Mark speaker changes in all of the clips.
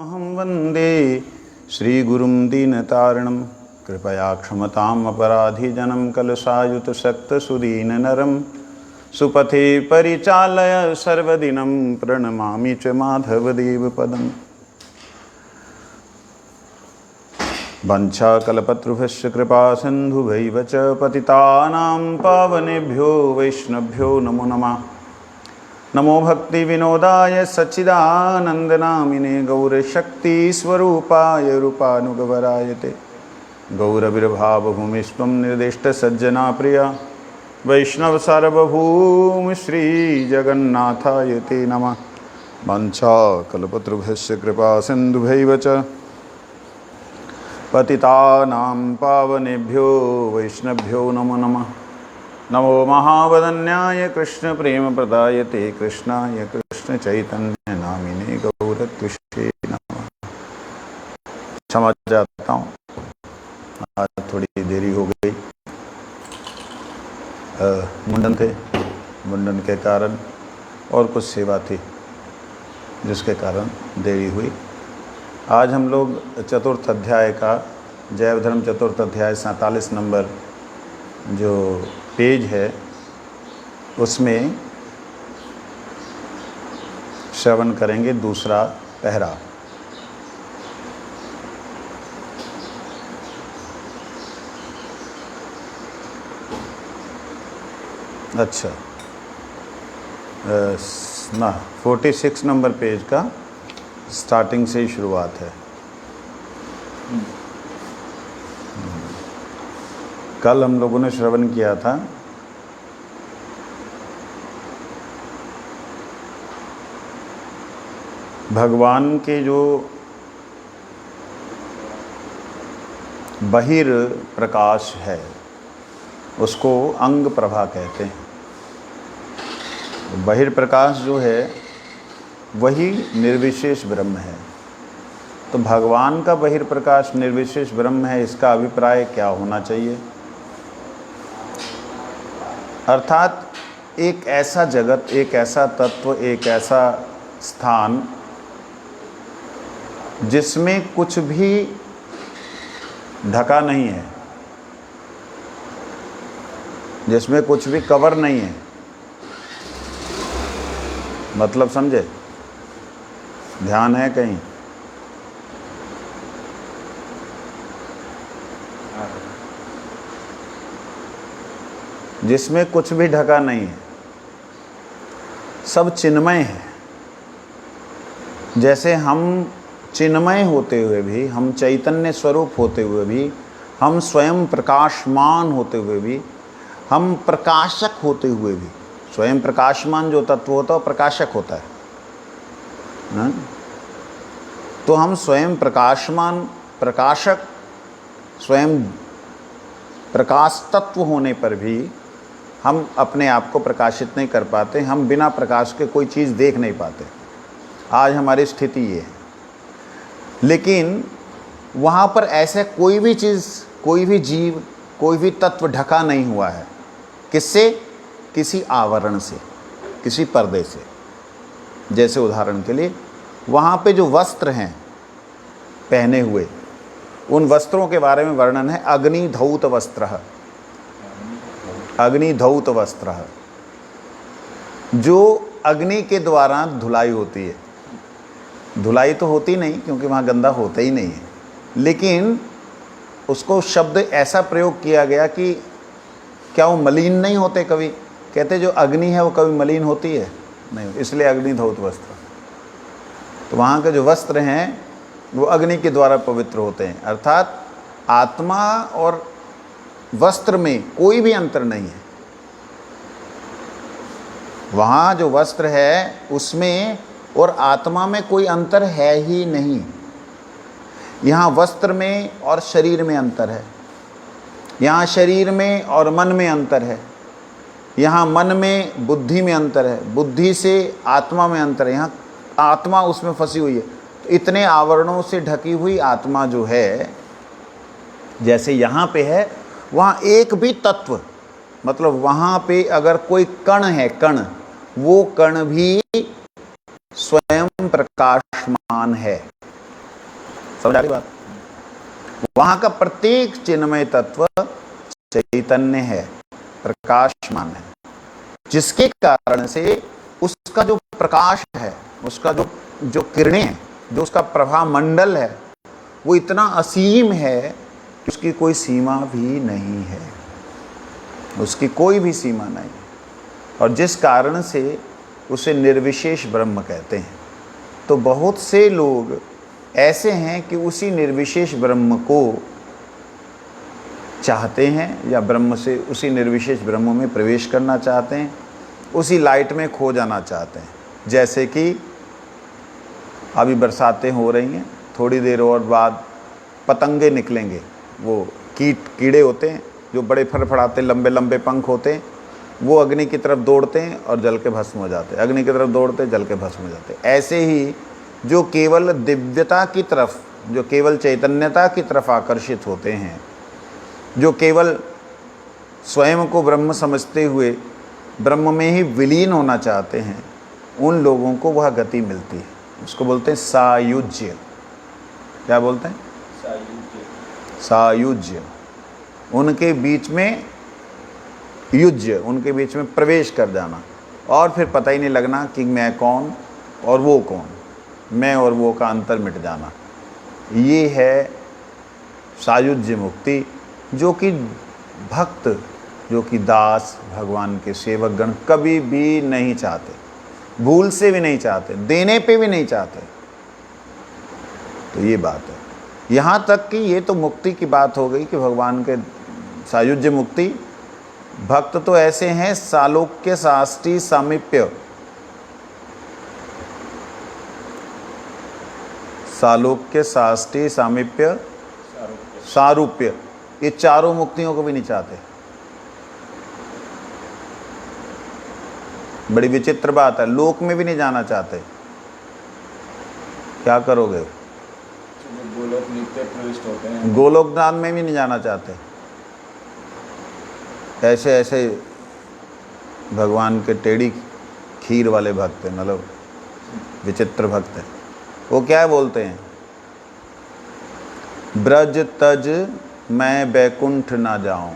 Speaker 1: अहं वन्दे श्रीगुरुं दीनतारिणं कृपया क्षमताम् अपराधिजनं कलशायुतशक्तसुदीननरं सुपथे परिचालय सर्वदिनं प्रणमामि च माधवदेवपदम्। वञ्चाकल्पतरुभ्यश्च कृपासिन्धुभैव च पतितानां पावनेभ्यो वैष्णवभ्यो नमो नमः। नमो भक्तिविनोदाय सच्चिदानन्दनामिने गौरशक्तिस्वरूपाय रूपानुगवरायते गौरविर्भावभूमिस्त्वं निर्दिष्टसज्जना प्रिया वैष्णवसार्वभौम श्रीजगन्नाथाय ते नमः। वञ्चाकल्पतरुभ्यश्च कृपासिन्धुभैव च पतितानां पावनेभ्यो वैष्णवभ्यो नमो नमः। नमो महावदन्याय कृष्ण प्रेम प्रदायते कृष्णाय कृष्ण चैतन्य नामिने गौरत्विषे नमः। क्षमा चाहता हूँ, आज थोड़ी देरी हो गई। मुंडन थे, मुंडन के कारण और कुछ सेवा थी जिसके कारण देरी हुई। आज हम लोग चतुर्थ अध्याय का जैव धर्म चतुर्थ अध्याय 47 नंबर जो पेज है उसमें श्रवण करेंगे दूसरा पहरा। अच्छा, 46 नंबर पेज का स्टार्टिंग से ही शुरुआत है। कल हम लोगों ने श्रवण किया था भगवान के जो बहिर प्रकाश है उसको अंग प्रभा कहते हैं। बहिर प्रकाश जो है वही निर्विशेष ब्रह्म है। तो भगवान का बहिर प्रकाश निर्विशेष ब्रह्म है, इसका अभिप्राय क्या होना चाहिए? अर्थात एक ऐसा जगत, एक ऐसा तत्व, एक ऐसा स्थान जिसमें कुछ भी ढका नहीं है, जिसमें कुछ भी कवर नहीं है। मतलब समझे? ध्यान है कहीं? जिसमें कुछ भी ढका नहीं है, सब चिन्मय है। जैसे हम चिन्मय होते हुए भी, हम चैतन्य स्वरूप होते हुए भी, हम स्वयं प्रकाशमान होते हुए भी, हम प्रकाशक होते हुए भी, स्वयं प्रकाशमान जो तत्व होता है वो प्रकाशक होता है ना? तो हम स्वयं प्रकाशमान, प्रकाशक, स्वयं प्रकाश तत्व होने पर भी हम अपने आप को प्रकाशित नहीं कर पाते। हम बिना प्रकाश के कोई चीज़ देख नहीं पाते। आज हमारी स्थिति ये है। लेकिन वहाँ पर ऐसे कोई भी चीज़, कोई भी जीव, कोई भी तत्व ढका नहीं हुआ है। किससे? किसी आवरण से, किसी पर्दे से। जैसे उदाहरण के लिए वहाँ पे जो वस्त्र हैं पहने हुए, उन वस्त्रों के बारे में वर्णन है। अग्निधौत वस्त्र, अग्निधौत वस्त्र, जो अग्नि के द्वारा धुलाई होती है। धुलाई तो होती नहीं क्योंकि वहाँ गंदा होता ही नहीं है, लेकिन उसको शब्द ऐसा प्रयोग किया गया कि क्या वो मलिन नहीं होते? कभी कहते जो अग्नि है वो कभी मलिन होती है? नहीं, इसलिए अग्निधौत वस्त्र। तो वहाँ के जो वस्त्र हैं वो अग्नि के द्वारा पवित्र होते हैं। अर्थात आत्मा और वस्त्र में कोई भी अंतर नहीं है। वहाँ जो वस्त्र है उसमें और आत्मा में कोई अंतर है ही नहीं। यहाँ वस्त्र में और शरीर में अंतर है, यहाँ शरीर में और मन में अंतर है, यहाँ मन में बुद्धि में अंतर है, बुद्धि से आत्मा में अंतर है, यहाँ आत्मा उसमें फंसी हुई है। तो इतने आवरणों से ढकी हुई आत्मा जो है, जैसे यहाँ पे है, वहाँ एक भी तत्व, मतलब वहाँ पे अगर कोई कण है, कण, वो कण भी स्वयं प्रकाशमान है। समझ आ रही बात? वहां का प्रत्येक चिन्मय तत्व चैतन्य है, प्रकाशमान है, जिसके कारण से उसका जो प्रकाश है, उसका जो किरणें हैं, जो उसका प्रभा मंडल है, वो इतना असीम है कि उसकी कोई सीमा भी नहीं है, उसकी कोई भी सीमा नहीं है, और जिस कारण से उसे निर्विशेष ब्रह्म कहते हैं। तो बहुत से लोग ऐसे हैं कि उसी निर्विशेष ब्रह्म को चाहते हैं, या ब्रह्म से, उसी निर्विशेष ब्रह्म में प्रवेश करना चाहते हैं, उसी लाइट में खो जाना चाहते हैं। जैसे कि अभी बरसातें हो रही हैं, थोड़ी देर और बाद पतंगे निकलेंगे, वो कीड़े होते हैं जो बड़े फड़फड़ाते लंबे लंबे पंख होते हैं, वो अग्नि की तरफ दौड़ते हैं और जल के भस्म हो जाते हैं, अग्नि की तरफ दौड़ते जल के भस्म हो जाते हैं। ऐसे ही जो केवल दिव्यता की तरफ, जो केवल चैतन्यता की तरफ आकर्षित होते हैं, जो केवल स्वयं को ब्रह्म समझते हुए ब्रह्म में ही विलीन होना चाहते हैं, उन लोगों को वह गति मिलती है। उसको बोलते हैं सायुज्य। क्या बोलते हैं? सायुज्य। उनके बीच में युज्य, उनके बीच में प्रवेश कर जाना, और फिर पता ही नहीं लगना कि मैं कौन और वो कौन, मैं और वो का अंतर मिट जाना। ये है सायुज्य मुक्ति, जो कि भक्त, जो कि दास, भगवान के सेवक गण कभी भी नहीं चाहते, भूल से भी नहीं चाहते, देने पे भी नहीं चाहते। तो ये बात है। यहाँ तक कि ये तो मुक्ति की बात हो गई कि भगवान के सायुज्य मुक्ति। भक्त तो ऐसे हैं सालोक्य साष्टी सामीप्य, सालोक्य साष्टी सामीप्य सारूप्य, ये चारों मुक्तियों को भी नहीं चाहते। बड़ी विचित्र बात है, लोक में भी नहीं जाना चाहते। क्या करोगे?
Speaker 2: गोलोक नित्य प्रविष्ट होते हैं,
Speaker 1: गोलोकनाथ में भी नहीं जाना चाहते। ऐसे ऐसे भगवान के टेढ़ी खीर वाले भक्त हैं, मतलब विचित्र भक्त हैं। वो क्या बोलते हैं? ब्रज तज मैं बैकुंठ ना जाऊं,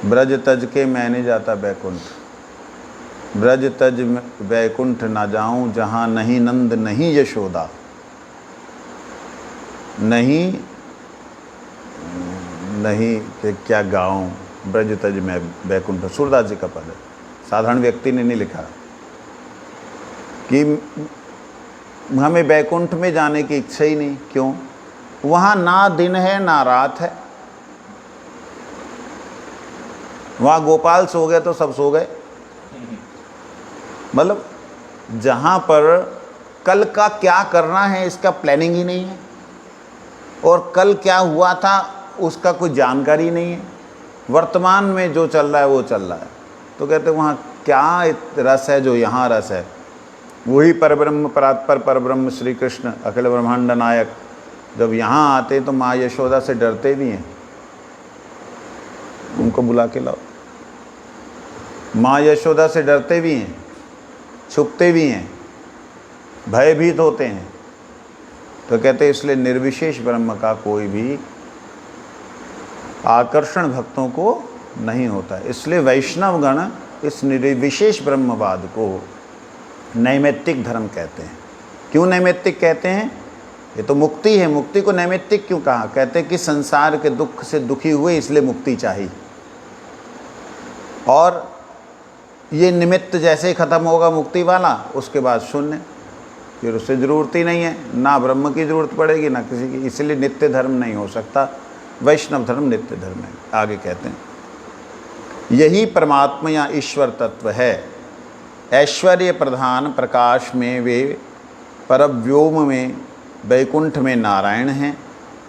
Speaker 1: ब्रज तज के मैं नहीं जाता बैकुंठ, ब्रज तज बैकुंठ ना जाऊं, जहां नहीं नंद नहीं यशोदा, नहीं कि क्या गाऊं, ब्रज तज मैं बैकुंठ। सूरदास जी का पद है, साधारण व्यक्ति ने नहीं लिखा कि हमें बैकुंठ में जाने की इच्छा ही नहीं। क्यों? वहाँ ना दिन है ना रात है, वहाँ गोपाल सो गए तो सब सो गए। मतलब जहाँ पर कल का क्या करना है इसका प्लानिंग ही नहीं है, और कल क्या हुआ था उसका कोई जानकारी नहीं है, वर्तमान में जो चल रहा है वो चल रहा है। तो कहते हैं वहाँ क्या रस है जो यहाँ रस है। वही परब्रह्म परात्पर परब्रह्म श्री कृष्ण अखिल ब्रह्मांड नायक जब यहाँ आते तो माँ यशोदा से डरते भी हैं, उनको बुला के लाओ। माँ यशोदा से डरते भी हैं, छुपते भी हैं, भयभीत होते हैं। तो कहते इसलिए निर्विशेष ब्रह्म का कोई भी आकर्षण भक्तों को नहीं होता है। इसलिए वैष्णव गण इस निर्विशेष ब्रह्मवाद को नैमित्तिक धर्म कहते हैं। क्यों नैमित्तिक कहते हैं? ये तो मुक्ति है, मुक्ति को नैमित्तिक क्यों कहा? कहते हैं कि संसार के दुख से दुखी हुए इसलिए मुक्ति चाहिए, और ये निमित्त जैसे ही खत्म होगा मुक्ति वाला, उसके बाद शून्य, फिर उससे ज़रूरत ही नहीं है, ना ब्रह्म की ज़रूरत पड़ेगी ना किसी की। इसलिए नित्य धर्म नहीं हो सकता, वैष्णव धर्म नित्य धर्म है। आगे कहते हैं यही परमात्मा या ईश्वर तत्व है। ऐश्वर्य प्रधान प्रकाश में वे परव्योम में वैकुंठ में नारायण हैं,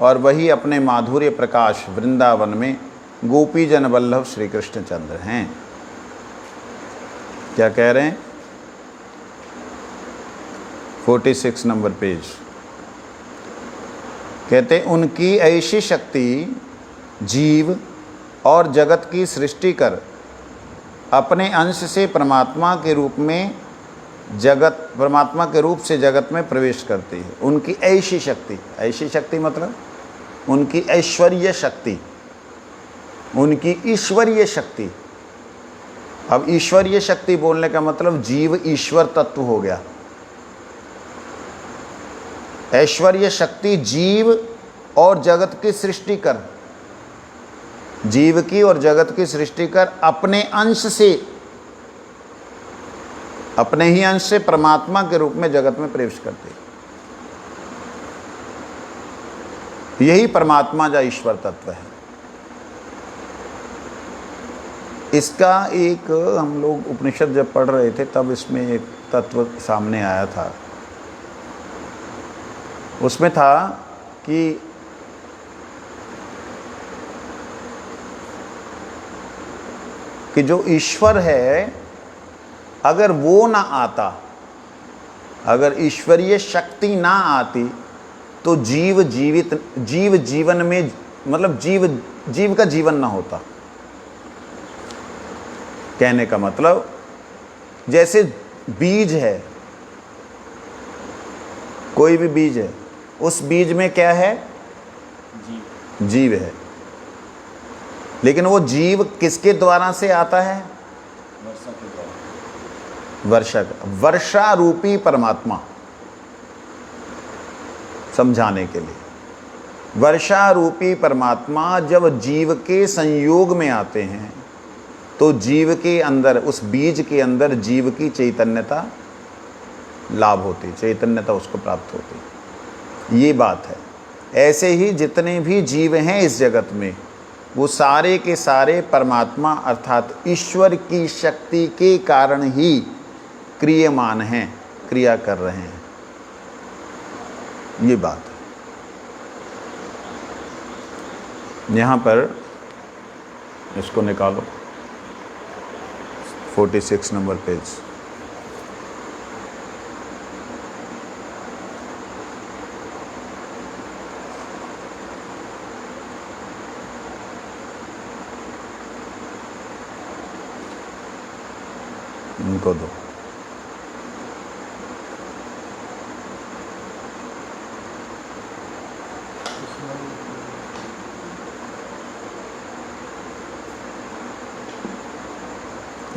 Speaker 1: और वही अपने माधुर्य प्रकाश वृंदावन में गोपी जन वल्लभ श्री कृष्णचंद्र हैं। क्या कह रहे हैं? 46 नंबर पेज। कहते उनकी ऐसी शक्ति जीव और जगत की सृष्टि कर अपने अंश से परमात्मा के रूप में जगत परमात्मा के रूप से जगत में प्रवेश करती है। उनकी ऐसी शक्ति मतलब उनकी ऐश्वर्य शक्ति, उनकी ईश्वरीय शक्ति। अब ईश्वरीय शक्ति बोलने का मतलब जीव ईश्वर तत्व हो गया। ऐश्वर्य शक्ति जीव और जगत की सृष्टि कर, जीव की और जगत की सृष्टि कर अपने अंश से, अपने ही अंश से परमात्मा के रूप में जगत में प्रवेश करती है। यही परमात्मा या ईश्वर तत्व है। इसका एक हम लोग उपनिषद जब पढ़ रहे थे तब इसमें एक तत्व सामने आया था। उसमें था कि जो ईश्वर है, अगर वो ना आता, अगर ईश्वरीय शक्ति ना आती तो जीव जीवन में मतलब जीव का जीवन ना होता। कहने का मतलब जैसे बीज है, कोई भी बीज है, उस बीज में क्या है? जीव है। लेकिन वो जीव किसके द्वारा से आता है?
Speaker 2: वर्षा के द्वारा।
Speaker 1: वर्षा रूपी परमात्मा। समझाने के लिए, वर्षा रूपी परमात्मा जब जीव के संयोग में आते हैं तो जीव के अंदर, उस बीज के अंदर जीव की चैतन्यता लाभ होती, चैतन्यता उसको प्राप्त होती। ये बात है। ऐसे ही जितने भी जीव हैं इस जगत में, वो सारे के सारे परमात्मा अर्थात ईश्वर की शक्ति के कारण ही क्रियमान हैं, क्रिया कर रहे हैं। ये बात है। यहाँ पर इसको निकालो, 46 नंबर पेज। इनको दो।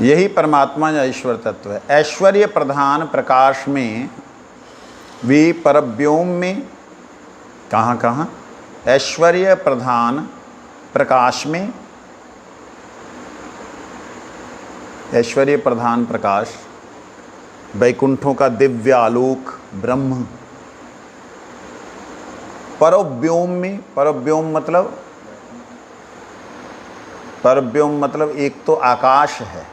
Speaker 1: यही परमात्मा या ईश्वर तत्व है। ऐश्वर्य प्रधान प्रकाश में भी परव्योम में, कहाँ? ऐश्वर्य प्रधान प्रकाश में, ऐश्वर्य प्रधान प्रकाश, वैकुंठों का दिव्य आलोक ब्रह्म। परव्योम में, परव्योम मतलब एक तो आकाश है।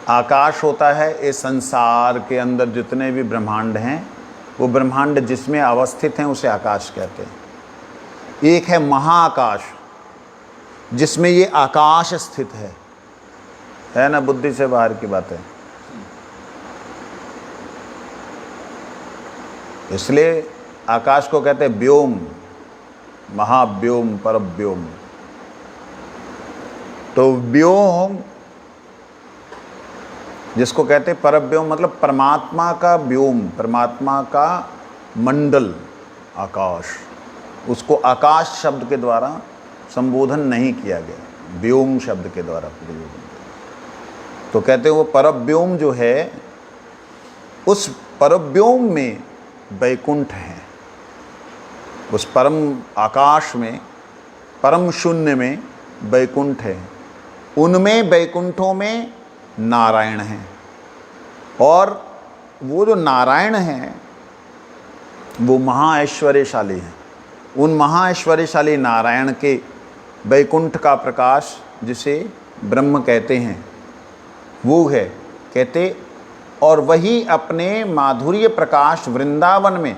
Speaker 1: आकाश होता है इस संसार के अंदर जितने भी ब्रह्मांड हैं, वो ब्रह्मांड जिसमें अवस्थित हैं उसे आकाश कहते हैं। एक है महाआकाश, जिसमें ये आकाश स्थित है ना? बुद्धि से बाहर की बात है। इसलिए आकाश को कहते हैं व्योम, महाव्योम, परव्योम। तो व्योम जिसको कहते हैं परव्योम मतलब परमात्मा का व्योम, परमात्मा का मंडल आकाश। उसको आकाश शब्द के द्वारा संबोधन नहीं किया गया, व्योम शब्द के द्वारा प्रयोग किया। तो कहते हैं वो परव्योम जो है, उस परव्योम में वैकुंठ है। उस परम आकाश में, परम शून्य में वैकुंठ है। उनमें वैकुंठों में नारायण हैं। और वो जो नारायण हैं वो महाऐश्वर्यशाली हैं। उन महाऐश्वर्यशाली नारायण के वैकुंठ का प्रकाश, जिसे ब्रह्म कहते हैं, वो है कहते। और वही अपने माधुर्य प्रकाश वृंदावन में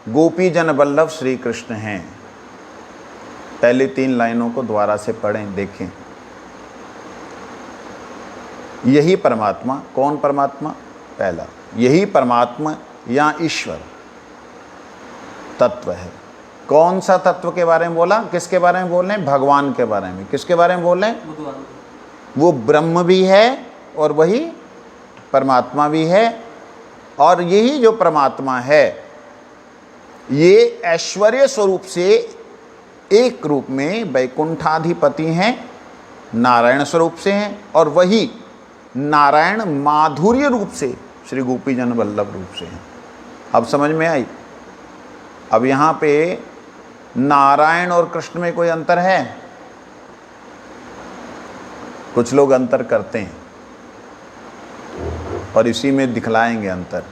Speaker 1: गोपी जन वल्लभ श्री कृष्ण हैं। पहली 3 लाइनों को दोबारा से पढ़ें, देखें। यही परमात्मा, कौन परमात्मा? पहला, यही परमात्मा या ईश्वर तत्व है। कौन सा तत्व के बारे में बोला? किसके बारे में बोल रहे हैं? भगवान के बारे में। किसके बारे में बोल रहे हैं? वो ब्रह्म भी है और वही परमात्मा भी है, और यही जो परमात्मा है ये ऐश्वर्य स्वरूप से एक रूप में वैकुंठाधिपति हैं, नारायण स्वरूप से हैं, और वही नारायण माधुर्य रूप से श्री गोपी जन वल्लभ रूप से हैं। अब समझ में आई? अब यहाँ पे नारायण और कृष्ण में कोई अंतर है? कुछ लोग अंतर करते हैं और इसी में दिखलाएंगे अंतर।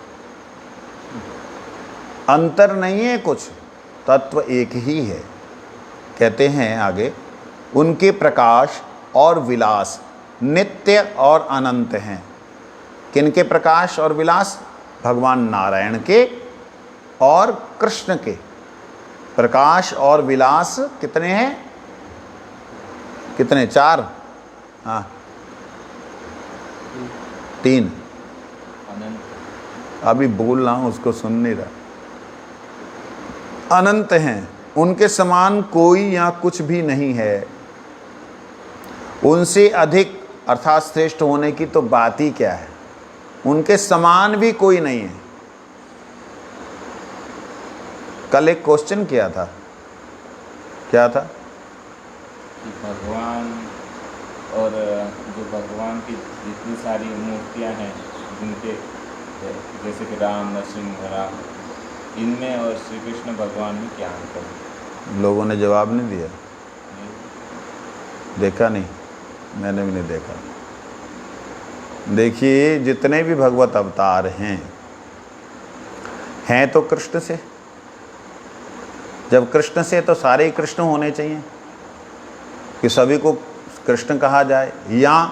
Speaker 1: अंतर नहीं है कुछ, तत्व एक ही है। कहते हैं आगे, उनके प्रकाश और विलास नित्य और अनंत हैं। किनके प्रकाश और विलास? भगवान नारायण के और कृष्ण के प्रकाश और विलास कितने हैं? कितने? 4? हाँ, 3। अभी बोल रहा हूं, उसको सुन नहीं रहा। अनंत हैं, उनके समान कोई या कुछ भी नहीं है। उनसे अधिक अर्थात श्रेष्ठ होने की तो बात ही क्या है, उनके समान भी कोई नहीं है। कल एक क्वेश्चन किया था, क्या था?
Speaker 2: भगवान और जो भगवान की जितनी सारी मूर्तियां हैं, जिनके जैसे कि राम, नरसिंह, इनमें और श्री कृष्ण भगवान में क्या अंतर है?
Speaker 1: लोगों ने जवाब नहीं दिया। देखा नहीं, मैंने भी नहीं देखा। देखिए, जितने भी भगवत अवतार हैं तो कृष्ण से। जब कृष्ण से तो सारे ही कृष्ण होने चाहिए कि सभी को कृष्ण कहा जाए, या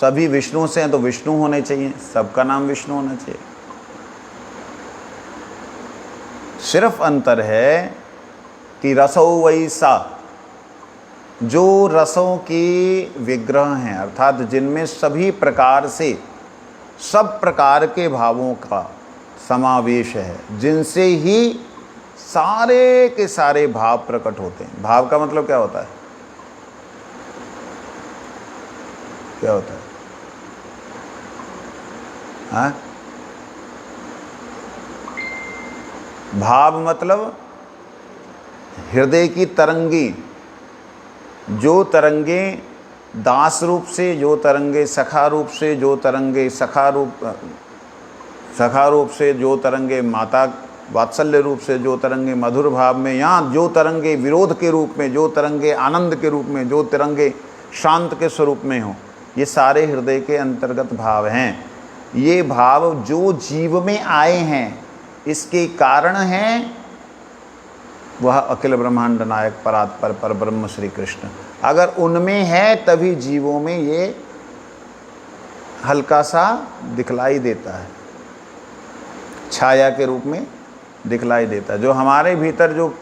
Speaker 1: सभी विष्णु से हैं तो विष्णु होने चाहिए, सबका नाम विष्णु होना चाहिए। सिर्फ अंतर है कि रसो वैसा, जो रसों की विग्रह हैं अर्थात जिनमें सभी प्रकार से सब प्रकार के भावों का समावेश है, जिनसे ही सारे के सारे भाव प्रकट होते हैं। भाव का मतलब क्या होता है? क्या होता है? हाँ? भाव मतलब हृदय की तरंगी, जो तरंगे दास रूप से, जो तरंगे सखा रूप से, जो तरंगे सखा रूप से, जो तरंगे माता वात्सल्य रूप से, जो तरंगे मधुर भाव में, या जो तरंगे विरोध के रूप में, जो तरंगे आनंद के रूप में, जो तरंगे शांत के स्वरूप में हो, ये सारे हृदय के अंतर्गत भाव हैं। ये भाव जो जीव में आए हैं, इसके कारण हैं वह अखिल ब्रह्मांड नायक परात्पर पर ब्रह्म श्री कृष्ण। अगर उनमें है तभी जीवों में ये हल्का सा दिखलाई देता है, छाया के रूप में दिखलाई देता है। जो हमारे भीतर जो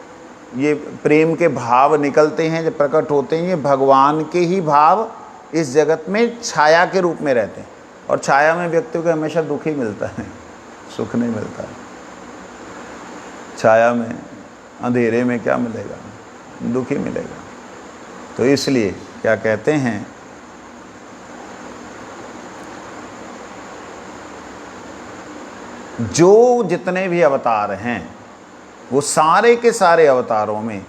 Speaker 1: ये प्रेम के भाव निकलते हैं, जो प्रकट होते हैं, ये भगवान के ही भाव इस जगत में छाया के रूप में रहते हैं। और छाया में व्यक्ति को हमेशा दुख ही मिलता है, सुख नहीं मिलता है। छाया में, अंधेरे में क्या मिलेगा? दुख ही मिलेगा। तो इसलिए क्या कहते हैं, जो जितने भी अवतार हैं वो सारे के सारे अवतारों में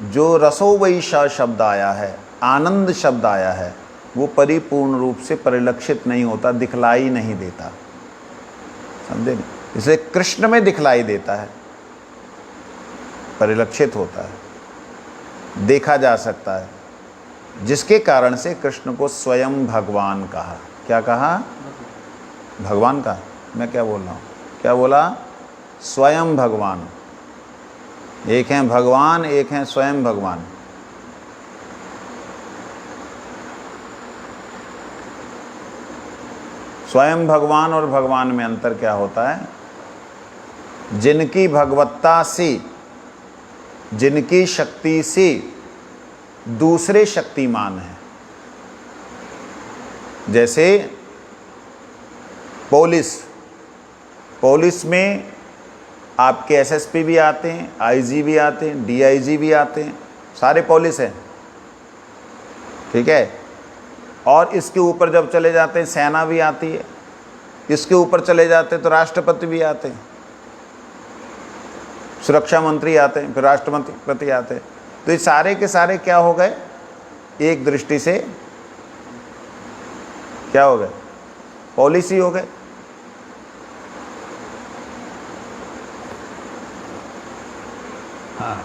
Speaker 1: जो रसो वैशा शब्द आया है, आनंद शब्द आया है, वो परिपूर्ण रूप से परिलक्षित नहीं होता, दिखलाई नहीं देता। समझे? इसे कृष्ण में दिखलाई देता है, परिलक्षित होता है, देखा जा सकता है, जिसके कारण से कृष्ण को स्वयं भगवान कहा। क्या कहा? भगवान कहा। मैं क्या बोल रहा हूँ? क्या बोला? स्वयं भगवान। एक हैं भगवान, एक हैं स्वयं भगवान। स्वयं भगवान और भगवान में अंतर क्या होता है? जिनकी भगवत्ता से, जिनकी शक्ति से दूसरे शक्तिमान हैं। जैसे पुलिस में आपके एसएसपी भी आते हैं, आईजी भी आते हैं, डीआईजी भी आते हैं, सारे पुलिस हैं, ठीक है। और इसके ऊपर जब चले जाते हैं सेना भी आती है, इसके ऊपर चले जाते तो राष्ट्रपति भी आते हैं, सुरक्षा मंत्री आते हैं, फिर राष्ट्रपति आते हैं। तो ये सारे के सारे क्या हो गए, एक दृष्टि से क्या हो गए, पॉलिसी हो गए। हाँ,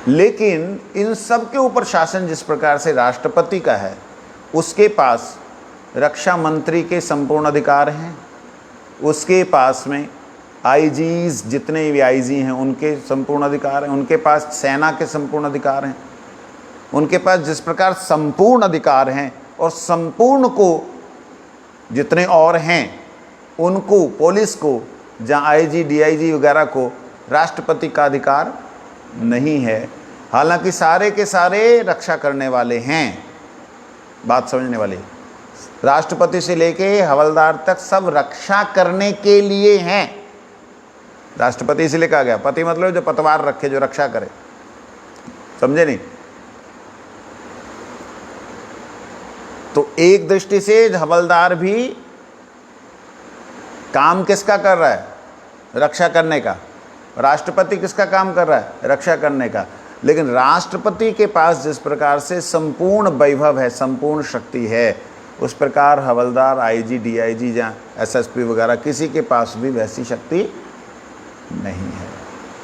Speaker 1: लेकिन इन सब के ऊपर शासन जिस प्रकार से राष्ट्रपति का है, उसके पास रक्षा मंत्री के संपूर्ण अधिकार हैं, उसके पास में आईजीज जितने भी आईजी हैं उनके संपूर्ण अधिकार हैं, उनके पास सेना के संपूर्ण अधिकार हैं, उनके पास जिस प्रकार संपूर्ण अधिकार हैं, और संपूर्ण को जितने और हैं उनको, पुलिस को, जहाँ आईजी डीआईजी वगैरह को राष्ट्रपति का अधिकार नहीं है। हालांकि सारे के सारे रक्षा करने वाले हैं, बात समझने वाली, राष्ट्रपति से लेके हवलदार तक सब रक्षा करने के लिए हैं। राष्ट्रपति इसलिए कहा गया, पति मतलब जो पतवार रखे, जो रक्षा करे, समझे नहीं। तो एक दृष्टि से हवलदार भी काम किसका कर रहा है, रक्षा करने का। राष्ट्रपति किसका काम कर रहा है, रक्षा करने का। लेकिन राष्ट्रपति के पास जिस प्रकार से संपूर्ण वैभव है, संपूर्ण शक्ति है, उस प्रकार हवलदार, आईजी, डीआईजी, जहाँ एसएसपी वगैरह, किसी के पास भी वैसी शक्ति नहीं है।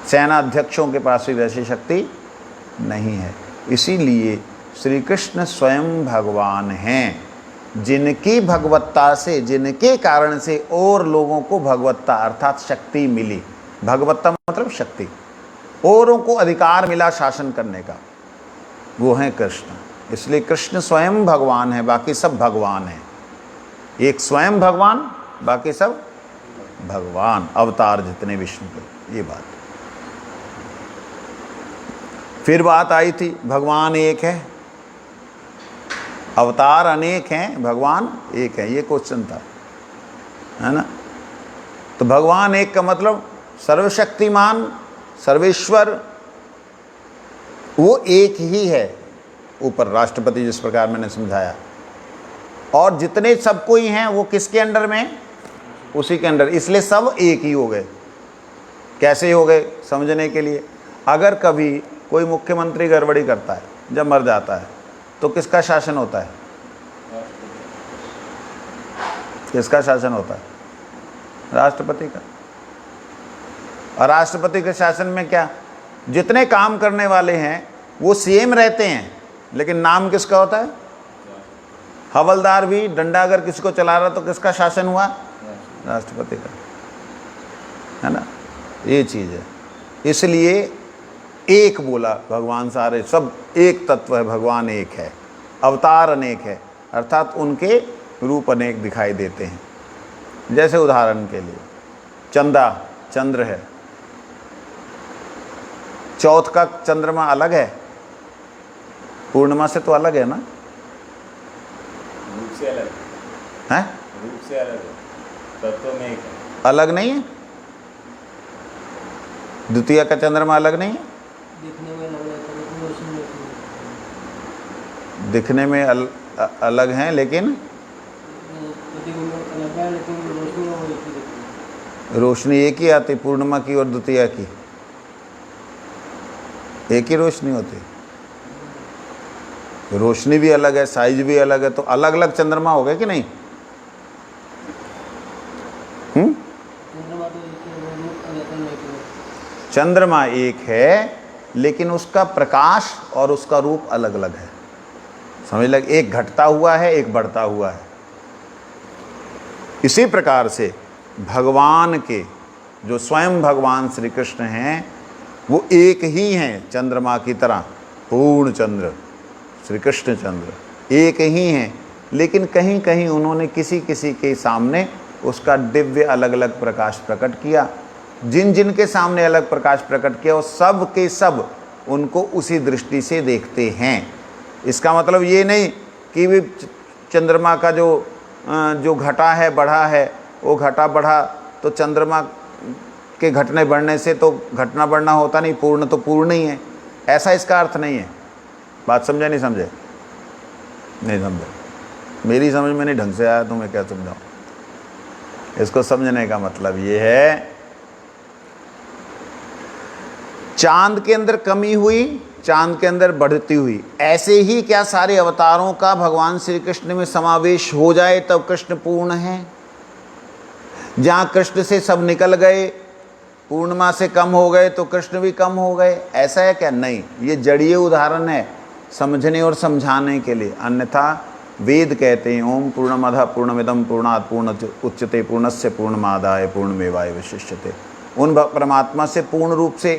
Speaker 1: सेना अध्यक्षों के पास भी वैसी शक्ति नहीं है। इसीलिए श्री कृष्ण स्वयं भगवान हैं, जिनकी भगवत्ता से, जिनके कारण से और लोगों को भगवत्ता अर्थात शक्ति मिली। भगवत्ता मतलब शक्ति, औरों को अधिकार मिला शासन करने का, वो हैं कृष्ण। इसलिए कृष्ण स्वयं भगवान है, बाकी सब भगवान हैं। एक स्वयं भगवान, बाकी सब भगवान, अवतार जितने विष्णु के। ये बात फिर बात आई थी, भगवान एक है, अवतार अनेक हैं, भगवान एक है, ये क्वेश्चन था, है ना। तो भगवान एक का मतलब सर्वशक्तिमान, सर्वेश्वर, वो एक ही है। ऊपर राष्ट्रपति जिस प्रकार मैंने समझाया, और जितने सब कोई हैं वो किसके अंडर में, उसी के अंडर। इसलिए सब एक ही हो गए। कैसे हो गए समझने के लिए, अगर कभी कोई मुख्यमंत्री गड़बड़ी करता है, जब मर जाता है, तो किसका शासन होता है, किसका शासन होता है, राष्ट्रपति का। और राष्ट्रपति के शासन में क्या, जितने काम करने वाले हैं वो सेम रहते हैं, लेकिन नाम किसका होता है। हवलदार भी डंडा अगर किसी को चला रहा तो किसका शासन हुआ, राष्ट्रपति का, है ना। ये चीज़ है। इसलिए एक बोला, भगवान सारे सब एक तत्व है, भगवान एक है, अवतार अनेक है, अर्थात उनके रूप अनेक दिखाई देते हैं। जैसे उदाहरण के लिए चंदा, चंद्र है, चौथ का चंद्रमा अलग है, पूर्णिमा से तो अलग है ना,
Speaker 2: रूप से अलग
Speaker 1: है,
Speaker 2: रूप से अलग है, तत्व में एक है।
Speaker 1: अलग नहीं है। द्वितीया का चंद्रमा अलग नहीं है,
Speaker 3: दिखने में अलग रहता है, लेकिन रोशनी रहती है।
Speaker 1: दिखने में अलग हैं, लेकिन
Speaker 3: प्रतिबिंब अलग है, लेकिन रोशनी वो एक ही दिखती है।
Speaker 1: रोशनी एक ही आती, पूर्णिमा की और द्वितीया की एक ही रोशनी होती। रोशनी भी अलग है, साइज भी अलग है, तो अलग अलग चंद्रमा हो गए कि नहीं।
Speaker 3: चंद्रमा तो एक है, वो रूप अलग अलग है।
Speaker 1: चंद्रमा एक है, लेकिन उसका प्रकाश और उसका रूप अलग अलग है, समझ लग। एक घटता हुआ है, एक बढ़ता हुआ है। इसी प्रकार से भगवान के, जो स्वयं भगवान श्री कृष्ण हैं, वो एक ही हैं, चंद्रमा की तरह। पूर्ण चंद्र श्री कृष्ण चंद्र एक ही हैं, लेकिन कहीं कहीं उन्होंने किसी किसी के सामने उसका दिव्य अलग अलग प्रकाश प्रकट किया। जिन जिन के सामने अलग प्रकाश प्रकट किया, वो सब के सब उनको उसी दृष्टि से देखते हैं। इसका मतलब ये नहीं कि भी चंद्रमा का जो घटा है, बढ़ा है, वो घटा बढ़ा तो चंद्रमा के घटने बढ़ने से तो घटना बढ़ना होता नहीं, पूर्ण तो पूर्ण ही है, ऐसा इसका अर्थ नहीं है। बात समझे नहीं समझे, नहीं समझे, मेरी समझ में नहीं ढंग से आया तो मैं क्या समझाऊँ। इसको समझने का मतलब ये है, चांद के अंदर कमी हुई, चांद के अंदर बढ़ती हुई, ऐसे ही क्या सारे अवतारों का भगवान श्री कृष्ण में समावेश हो जाए तब कृष्ण पूर्ण है? जहां कृष्ण से सब निकल गए, पूर्णिमा से कम हो गए तो कृष्ण भी कम हो गए, ऐसा है क्या? नहीं, ये जड़ीय उदाहरण है समझने और समझाने के लिए। अन्यथा वेद कहते हैं ओम पूर्णमदः पूर्णमिदं पूर्णात् पूर्णमुदच्यते उच्यते पूर्णस्य पूर्णमादाय पूर्णमेवावशिष्यते। उन परमात्मा से पूर्ण रूप से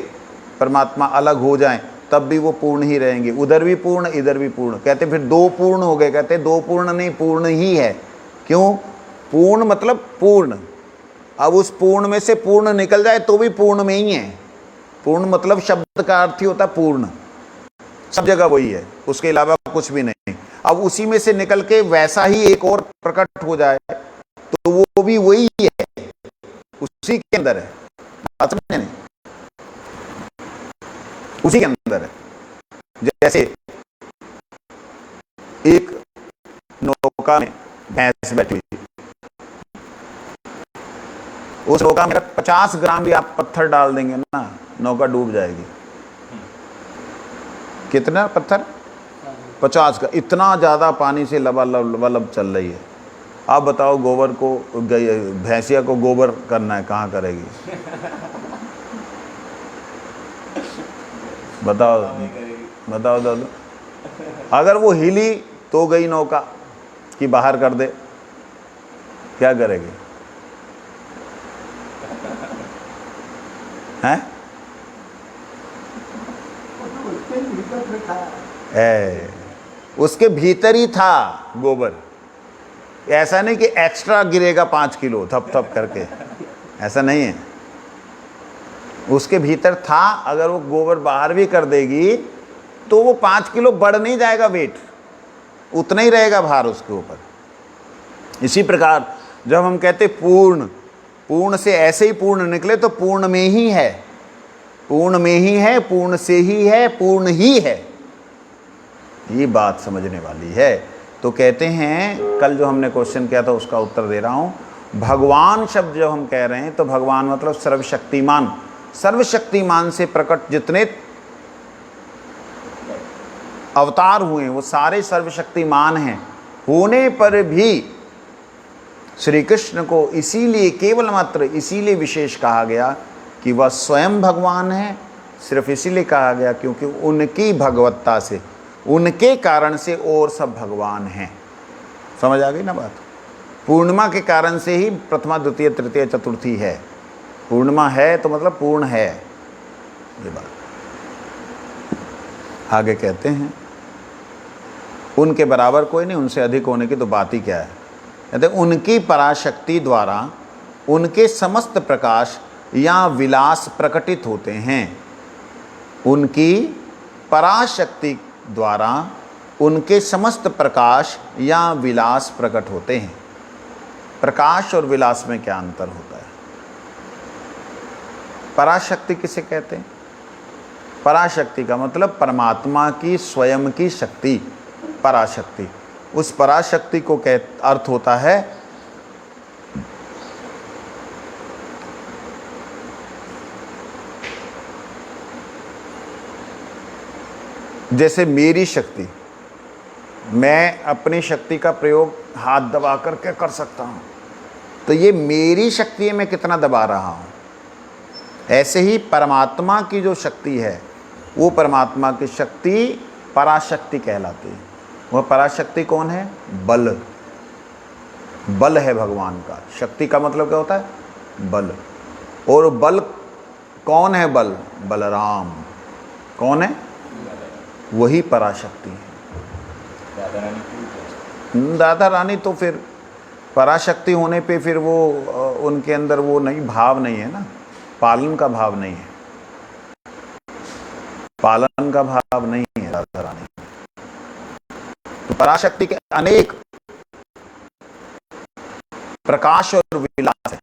Speaker 1: परमात्मा अलग हो जाएं तब भी वो पूर्ण ही रहेंगे, उधर भी पूर्ण इधर भी पूर्ण। कहते फिर दो पूर्ण हो गए, कहते दो पूर्ण नहीं, पूर्ण ही है। क्यों? पूर्ण मतलब पूर्ण। अब उस पूर्ण में से पूर्ण निकल जाए तो भी पूर्ण में ही है। पूर्ण मतलब शब्द का अर्थ ही होता है पूर्ण, सब जगह वही है, उसके अलावा कुछ भी नहीं। अब उसी में से निकल के वैसा ही एक और प्रकट हो जाए तो वो भी वही है, उसी के अंदर है। बात समझे नहीं? उसी के अंदर है। जैसे एक नौका में भैंस बैठी हुई, उस नौका में 50 ग्राम भी आप पत्थर डाल देंगे ना, नौका डूब जाएगी। कितना पत्थर? 50 का। इतना ज्यादा पानी से लबालब चल रही है। आप बताओ, गोबर को, भैंसिया को गोबर करना है, कहाँ करेगी? बताओ बताओ दादू। अगर वो हिली तो गई नौका कि बाहर कर दे, क्या करेगी? हैं? उसके भीतर ही था गोबर। ऐसा नहीं कि एक्स्ट्रा गिरेगा 5 किलो थप थप करके, ऐसा नहीं है। उसके भीतर था। अगर वो गोबर बाहर भी कर देगी तो वो 5 किलो बढ़ नहीं जाएगा, वेट उतना ही रहेगा भार उसके ऊपर। इसी प्रकार जब हम कहते पूर्ण, पूर्ण से ऐसे ही पूर्ण निकले तो पूर्ण में ही है, पूर्ण में ही है, पूर्ण से ही है, पूर्ण ही है। ये बात समझने वाली है। तो कहते हैं, कल जो हमने क्वेश्चन किया था उसका उत्तर दे रहा हूं। भगवान शब्द जब हम कह रहे हैं तो भगवान मतलब सर्वशक्तिमान। सर्वशक्तिमान से प्रकट जितने अवतार हुए वो सारे सर्वशक्तिमान हैं। होने पर भी श्री कृष्ण को इसीलिए, केवल मात्र इसीलिए विशेष कहा गया कि वह स्वयं भगवान है। सिर्फ इसीलिए कहा गया क्योंकि उनकी भगवत्ता से, उनके कारण से और सब भगवान हैं। समझ आ गई ना बात? पूर्णिमा के कारण से ही प्रथमा द्वितीय तृतीय चतुर्थी है। पूर्णिमा है तो मतलब पूर्ण है, ये बात। आगे कहते हैं, उनके बराबर कोई नहीं, उनसे अधिक होने की तो बात ही क्या है। कहते उनकी पराशक्ति द्वारा उनके समस्त प्रकाश या विलास प्रकटित होते हैं। उनकी पराशक्ति द्वारा उनके समस्त प्रकाश या विलास प्रकट होते हैं। प्रकाश और विलास में क्या अंतर होता है? पराशक्ति किसे कहते हैं? पराशक्ति का मतलब परमात्मा की स्वयं की शक्ति, पराशक्ति। उस पराशक्ति को अर्थ होता है जैसे मेरी शक्ति, मैं अपनी शक्ति का प्रयोग हाथ दबा करके कर सकता हूं, तो ये मेरी शक्ति है, मैं कितना दबा रहा हूं। ऐसे ही परमात्मा की जो शक्ति है वो परमात्मा की शक्ति पराशक्ति कहलाती है। वह पराशक्ति कौन है? बल। बल है भगवान का। शक्ति का मतलब क्या होता है? बल। और बल कौन है? बल बलराम। कौन है? वही पराशक्ति है। दादा रानी तो फिर पराशक्ति होने पे फिर वो उनके अंदर वो नहीं, भाव नहीं है ना, पालन का भाव नहीं है, पालन का भाव नहीं है राधा रानी। तो पराशक्ति के अनेक प्रकाश और विलास है।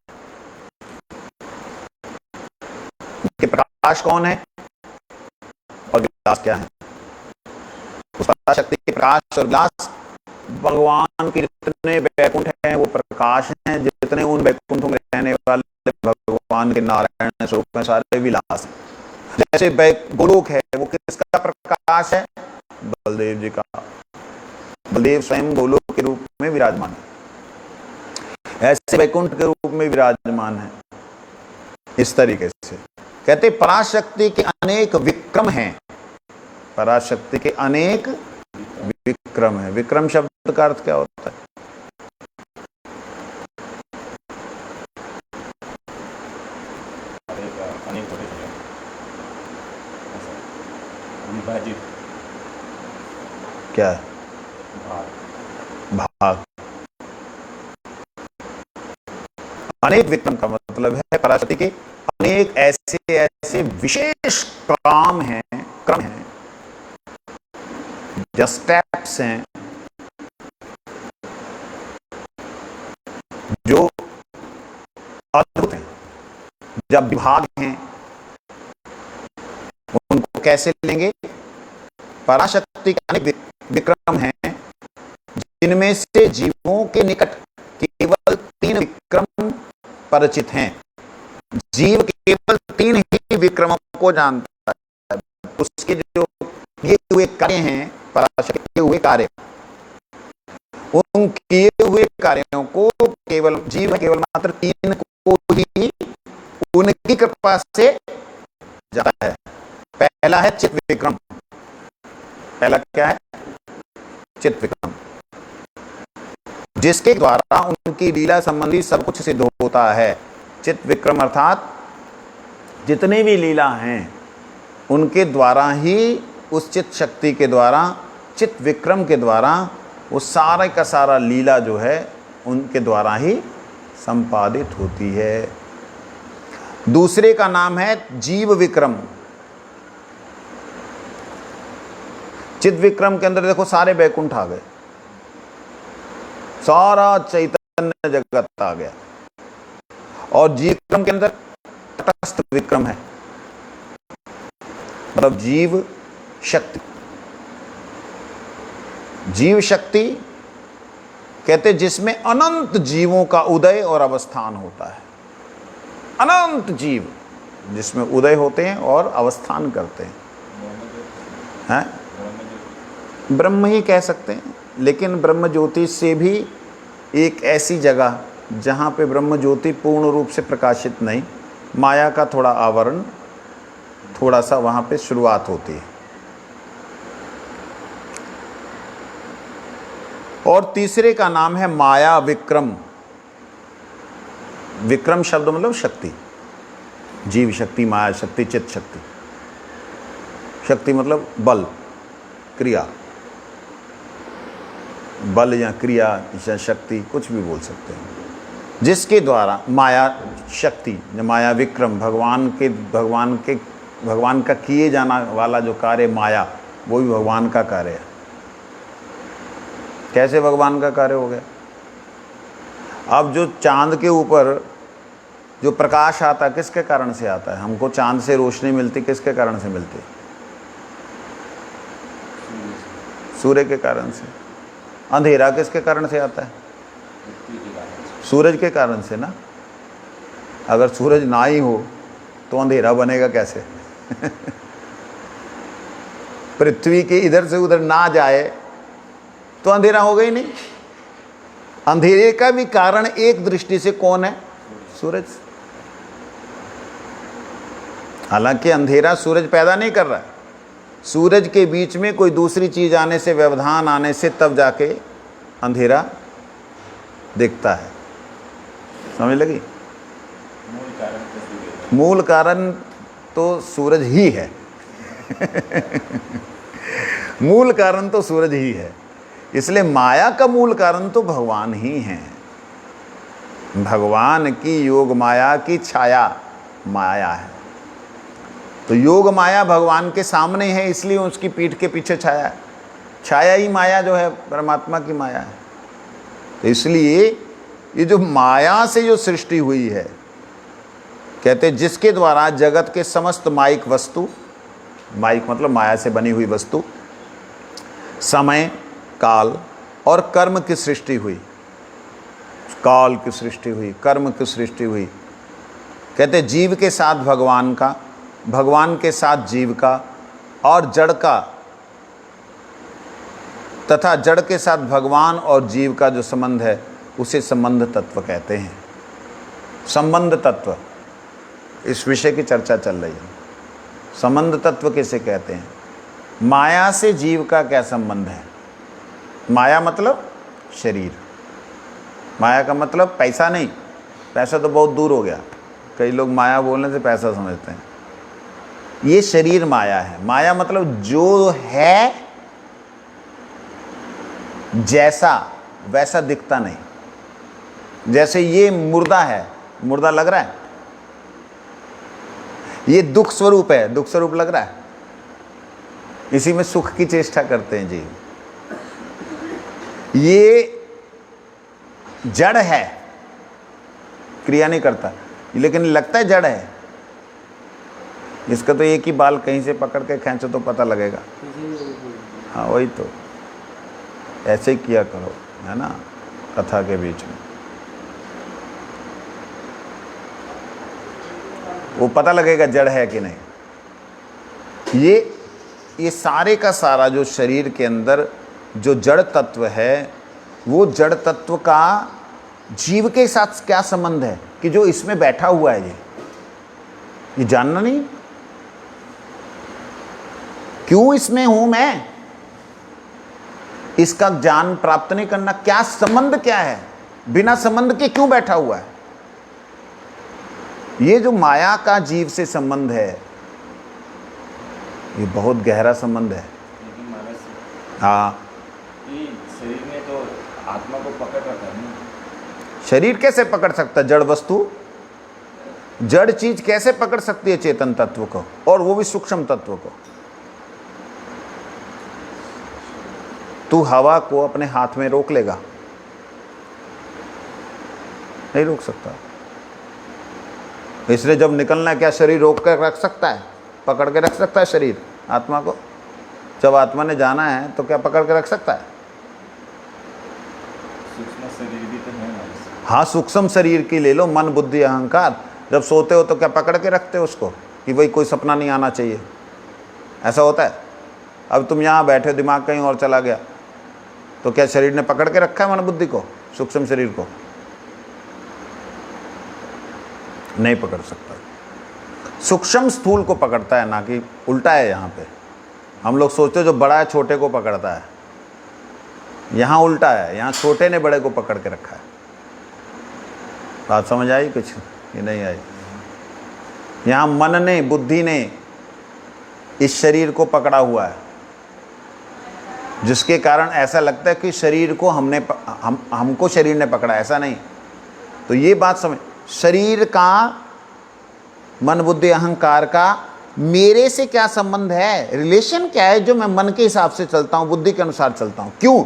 Speaker 1: कि प्रकाश कौन है और विलास क्या है? उस पराशक्ति के प्रकाश और विलास भगवान के जितने वैकुंठ हैं वो प्रकाश हैं, जितने उन वैकुंठों में रहने वाले भगवान के नारायण स्वरूप में सारे विलास हैं। जैसे गोलोक है वो किसका प्रकाश है? बलदेव जी का। बलदेव स्वयं गोलोक के रूप में विराजमान है, ऐसे वैकुंठ के रूप में विराजमान है। इस तरीके से कहते पराशक्ति के अनेक विक्रम हैं। पराशक्ति के अनेक विक्रम है। विक्रम शब्द का अर्थ क्या होता है?
Speaker 2: विभाजित।
Speaker 1: क्या है? भाग। अनेक विक्रम का मतलब है पराशक्ति के अनेक ऐसे विशेष क्रम हैं, स्टेप्स हैं जो अद्भुत हैं। जब विभाग हैं उनको कैसे लेंगे? पराशक्ति के अनेक विक्रम हैं जिनमें से जीवों के निकट केवल 3 विक्रम परिचित हैं। जीव केवल 3 ही विक्रमों को जानता है। उसके जो किए हुए कार्य हैं, पराशक्ति किए हुए कार्य, उन किए हुए कार्यों को केवल जीव केवल मात्र 3 को ही उनकी कृपा से जाता है। पहला है चित्त विक्रम। पहला क्या है? चित्त विक्रम, जिसके द्वारा उनकी लीला संबंधी सब कुछ सिद्ध होता है। चित्त विक्रम अर्थात जितने भी लीला हैं उनके द्वारा ही, उस चित्त शक्ति के द्वारा, चित्त विक्रम के द्वारा वो सारा का सारा लीला जो है उनके द्वारा ही संपादित होती है। दूसरे का नाम है जीव विक्रम। चित्त विक्रम के अंदर देखो सारे वैकुंठ आ गए, सारा चैतन्य जगत आ गया। और जीव विक्रम के अंदर तटस्थ विक्रम है, मतलब जीव शक्ति। जीव शक्ति कहते जिसमें अनंत जीवों का उदय और अवस्थान होता है। अनंत जीव जिसमें उदय होते हैं और अवस्थान करते हैं। ब्रह्म ही कह सकते हैं, लेकिन ब्रह्म ज्योति से भी एक ऐसी जगह जहाँ पे ब्रह्म ज्योति पूर्ण रूप से प्रकाशित नहीं, माया का थोड़ा आवरण, थोड़ा सा वहाँ पे शुरुआत होती है। और तीसरे का नाम है माया विक्रम। विक्रम शब्द मतलब शक्ति, जीव शक्ति, माया शक्ति, चित्त शक्ति। शक्ति मतलब बल, क्रिया, बल या क्रिया या शक्ति, कुछ भी बोल सकते हैं। जिसके द्वारा माया शक्ति, माया विक्रम, भगवान का किए जाना वाला जो कार्य माया, वो भी भगवान का कार्य है। कैसे भगवान का कार्य हो गया? अब जो चांद के ऊपर जो प्रकाश आता है किसके कारण से आता है? हमको चांद से रोशनी मिलती, किसके कारण से मिलती? सूर्य के कारण से। अंधेरा किसके कारण से आता है? सूरज के कारण से ना। अगर सूरज ना ही हो तो अंधेरा बनेगा कैसे? पृथ्वी के इधर से उधर ना जाए तो अंधेरा होगा ही नहीं। अंधेरे का भी कारण एक दृष्टि से कौन है? सूरज। हालांकि अंधेरा सूरज पैदा नहीं कर रहा है, सूरज के बीच में कोई दूसरी चीज आने से, व्यवधान आने से तब जाके अंधेरा दिखता है। समझ लगी? मूल कारण तो सूरज ही है। मूल कारण तो सूरज ही है। इसलिए माया का मूल कारण तो भगवान ही है। भगवान की योग माया की छाया माया है। तो योग माया भगवान के सामने है, इसलिए उसकी पीठ के पीछे छाया है। छाया ही माया जो है परमात्मा की माया है। तो इसलिए ये जो माया से जो सृष्टि हुई है, कहते जिसके द्वारा जगत के समस्त माइक वस्तु, माइक मतलब माया से बनी हुई वस्तु, समय, काल और कर्म की सृष्टि हुई, काल की सृष्टि हुई, कर्म की सृष्टि हुई। कहते जीव के साथ भगवान का, भगवान के साथ जीव का, और जड़ का तथा जड़ के साथ भगवान और जीव का जो संबंध है उसे संबंध तत्व कहते हैं। संबंध तत्व, इस विषय की चर्चा चल रही है। संबंध तत्व किसे कहते हैं? माया से जीव का क्या संबंध है? माया मतलब शरीर। माया का मतलब पैसा नहीं, पैसा तो बहुत दूर हो गया, कई लोग माया बोलने से पैसा समझते हैं। ये शरीर माया है। माया मतलब जो है जैसा वैसा दिखता नहीं। जैसे ये मुर्दा है, मुर्दा लग रहा है, ये दुख स्वरूप है, दुख स्वरूप लग रहा है, इसी में सुख की चेष्टा करते हैं जी। ये जड़ है, क्रिया नहीं करता, लेकिन लगता है जड़ है। इसका तो एक ही बाल कहीं से पकड़ के खींचो तो पता लगेगा। हाँ वही तो, ऐसे ही किया करो, है ना, कथा के बीच में वो पता लगेगा जड़ है कि नहीं। ये सारे का सारा जो शरीर के अंदर जो जड़ तत्व है, वो जड़ तत्व का जीव के साथ क्या संबंध है कि जो इसमें बैठा हुआ है, ये जानना नहीं क्यों इसमें हूं मैं, इसका ज्ञान प्राप्त नहीं करना, क्या संबंध क्या है, बिना संबंध के क्यों बैठा हुआ है। ये जो माया का जीव से संबंध है, ये बहुत गहरा संबंध है।
Speaker 2: लेकिन महाराज
Speaker 1: हाँ,
Speaker 2: ये शरीर ने तो आत्मा को पकड़ रखा है नहीं?
Speaker 1: शरीर कैसे पकड़ सकता है? जड़ वस्तु, जड़ चीज कैसे पकड़ सकती है चेतन तत्व को, और वो भी सूक्ष्म तत्व को। तू हवा को अपने हाथ में रोक लेगा? नहीं रोक सकता। इसलिए जब निकलना है, क्या शरीर रोक कर रख सकता है? पकड़ के रख सकता है शरीर आत्मा को? जब आत्मा ने जाना है तो क्या पकड़ के रख सकता है?
Speaker 2: सूक्ष्म शरीर भी तो है महाराज।
Speaker 1: हाँ, सूक्ष्म शरीर की ले लो, मन बुद्धि अहंकार। जब सोते हो तो क्या पकड़ के रखते हो उसको कि भाई कोई सपना नहीं आना चाहिए? ऐसा होता है? अब तुम यहाँ बैठे, दिमाग कहीं और चला गया, तो क्या शरीर ने पकड़ के रखा है मन बुद्धि को, सूक्ष्म शरीर को? नहीं पकड़ सकता। सूक्ष्म स्थूल को पकड़ता है, ना कि उल्टा है। यहाँ पे हम लोग सोचते जो बड़ा है छोटे को पकड़ता है, यहाँ उल्टा है, यहाँ छोटे ने बड़े को पकड़ के रखा है। बात समझ आई कुछ कि नहीं आई? यहाँ मन ने, बुद्धि ने इस शरीर को पकड़ा हुआ है, जिसके कारण ऐसा लगता है कि शरीर को हमको शरीर ने पकड़ा, ऐसा नहीं। तो ये बात समझ, शरीर का, मन बुद्धि अहंकार का मेरे से क्या संबंध है, रिलेशन क्या है, जो मैं मन के हिसाब से चलता हूं, बुद्धि के अनुसार चलता हूं। क्यों?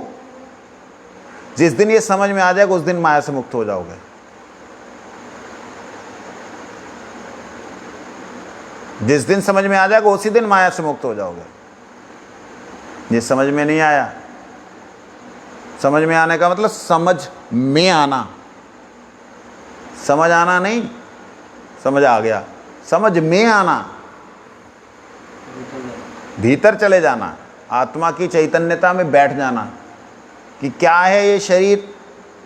Speaker 1: जिस दिन ये समझ में आ जाएगा उस दिन माया से मुक्त हो जाओगे। जिस दिन समझ में आ जाएगा उसी दिन माया से मुक्त हो जाओगे। ये समझ में नहीं आया, समझ में आने का मतलब समझ में आना, समझ आना नहीं, समझ आ गया, समझ में आना, भीतर चले जाना, आत्मा की चैतन्यता में बैठ जाना कि क्या है ये शरीर,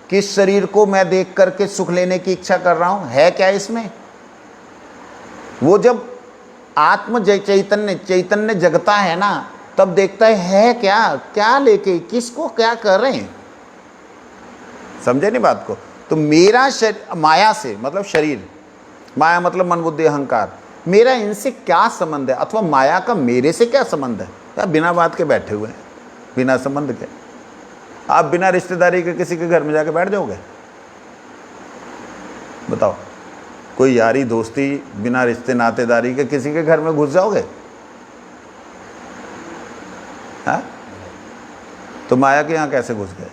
Speaker 1: किस शरीर को मैं देख करके सुख लेने की इच्छा कर रहा हूं, है क्या इसमें। वो जब आत्म चैतन्य जगता है ना, तब देखता है क्या, क्या लेके, किसको क्या कर रहे हैं। समझे नहीं बात को? तो मेरा माया से मतलब शरीर, माया मतलब मन बुद्धि अहंकार, मेरा इनसे क्या संबंध है, अथवा माया का मेरे से क्या संबंध है? या बिना बात के बैठे हुए हैं, बिना संबंध के। आप बिना रिश्तेदारी के किसी के घर में जाके बैठ जाओगे? बताओ, कोई यारी दोस्ती बिना रिश्ते नातेदारी के किसी के घर में घुस जाओगे? हाँ? तो माया के यहाँ कैसे घुस गए?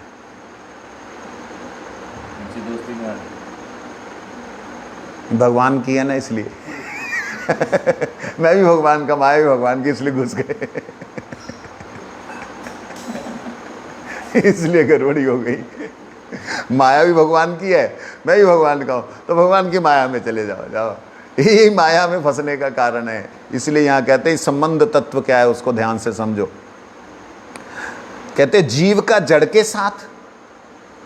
Speaker 2: दोस्ती में
Speaker 1: भगवान की है ना, इसलिए मैं भी भगवान का, माया भी भगवान की, इसलिए घुस गए। इसलिए गड़बड़ी हो गई। माया भी भगवान की है, मैं भी भगवान का हूँ, तो भगवान की माया में चले जाओ। जाओ, यही माया में फंसने का कारण है। इसलिए यहाँ कहते हैं संबंध तत्व क्या है, उसको ध्यान से समझो। कहते जीव का जड़ के साथ,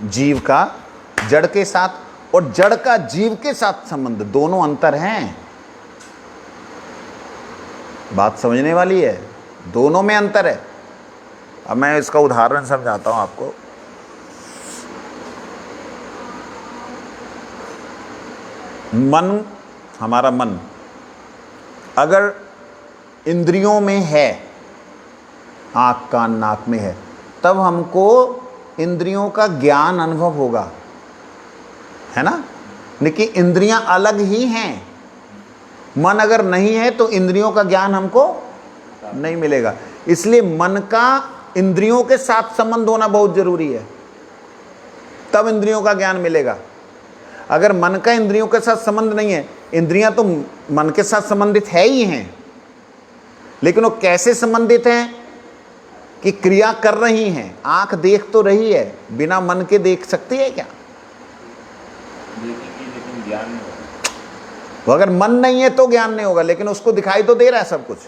Speaker 1: जीव का जड़ के साथ और जड़ का जीव के साथ संबंध, दोनों अंतर हैं। बात समझने वाली है, दोनों में अंतर है। अब मैं इसका उदाहरण समझाता हूं आपको। मन, हमारा मन अगर इंद्रियों में है, आँख कान नाक में है, तब हमको इंद्रियों का ज्ञान अनुभव होगा, है ना। लेकिन इंद्रियां अलग ही हैं। मन अगर नहीं है तो इंद्रियों का ज्ञान हमको नहीं मिलेगा। इसलिए मन का इंद्रियों के साथ संबंध होना बहुत जरूरी है, तब इंद्रियों का ज्ञान मिलेगा। अगर मन का इंद्रियों के साथ संबंध नहीं है, इंद्रियां तो मन के साथ संबंधित है ही हैं, लेकिन वो कैसे संबंधित हैं कि क्रिया कर रही हैं। आंख देख तो रही है, बिना मन के देख सकती है क्या?
Speaker 2: देखेगी लेकिन ज्ञान नहीं होगा।
Speaker 1: तो अगर मन नहीं है तो ज्ञान नहीं होगा, लेकिन उसको दिखाई तो दे रहा है सब कुछ।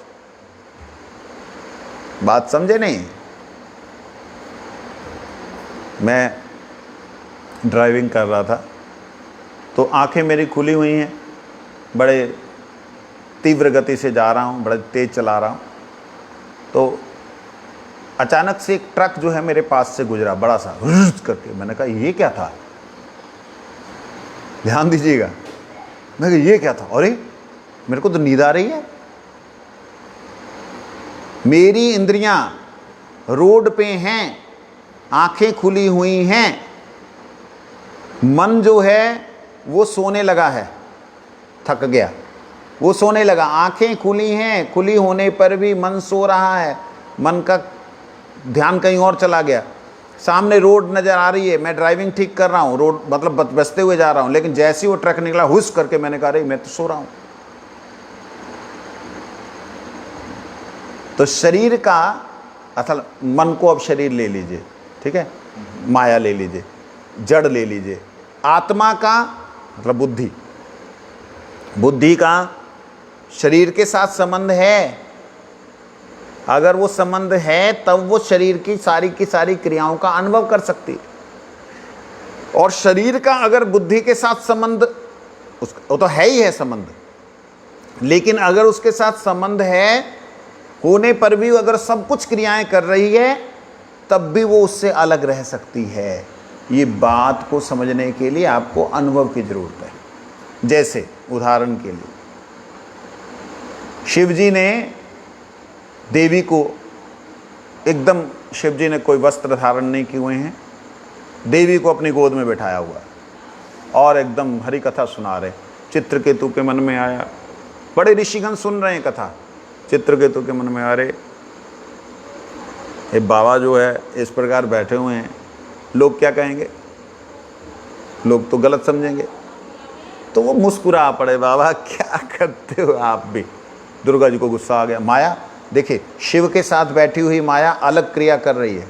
Speaker 1: बात समझे नहीं? मैं ड्राइविंग कर रहा था तो आंखें मेरी खुली हुई हैं, बड़े तीव्र गति से जा रहा हूँ, बड़े तेज चला रहा हूँ। तो अचानक से एक ट्रक जो है मेरे पास से गुजरा, बड़ा सा करके। मैंने कहा ये क्या था, ध्यान दीजिएगा। मैं कहा ये क्या था, अरे मेरे को तो नींद आ रही है। मेरी इंद्रियां रोड पे हैं, आंखें खुली हुई हैं, मन जो है वो सोने लगा है, थक गया, वो सोने लगा। आंखें खुली हैं, खुली होने पर भी मन सो रहा है, मन का ध्यान कहीं और चला गया। सामने रोड नज़र आ रही है, मैं ड्राइविंग ठीक कर रहा हूँ, रोड मतलब बचते हुए जा रहा हूँ, लेकिन जैसे ही वो ट्रक निकला हुस करके मैंने कहा अरे मैं तो सो रहा हूँ। तो शरीर का असल, मन को अब शरीर ले लीजिए, ठीक है, माया ले लीजिए, जड़ ले लीजिए। आत्मा का मतलब बुद्धि, बुद्धि का शरीर के साथ संबंध है। अगर वो संबंध है तब वो शरीर की सारी क्रियाओं का अनुभव कर सकती है। और शरीर का अगर बुद्धि के साथ संबंध, वो तो है ही है संबंध, लेकिन अगर उसके साथ संबंध है होने पर भी अगर सब कुछ क्रियाएं कर रही है, तब भी वो उससे अलग रह सकती है। ये बात को समझने के लिए आपको अनुभव की जरूरत है। जैसे उदाहरण के लिए शिव जी ने देवी को एकदम, शिव जी ने कोई वस्त्र धारण नहीं किए हुए हैं, देवी को अपनी गोद में बैठाया हुआ और एकदम हरि कथा सुना रहे। चित्रकेतु के मन में आया, बड़े ऋषिगण सुन रहे हैं कथा, चित्रकेतु के मन में आ रहे, ये बाबा जो है इस प्रकार बैठे हुए हैं, लोग क्या कहेंगे, लोग तो गलत समझेंगे। तो वो मुस्कुरा पड़े, बाबा क्या करते हो आप भी। दुर्गा जी को गुस्सा आ गया। माया देखिए, शिव के साथ बैठी हुई माया अलग क्रिया कर रही है।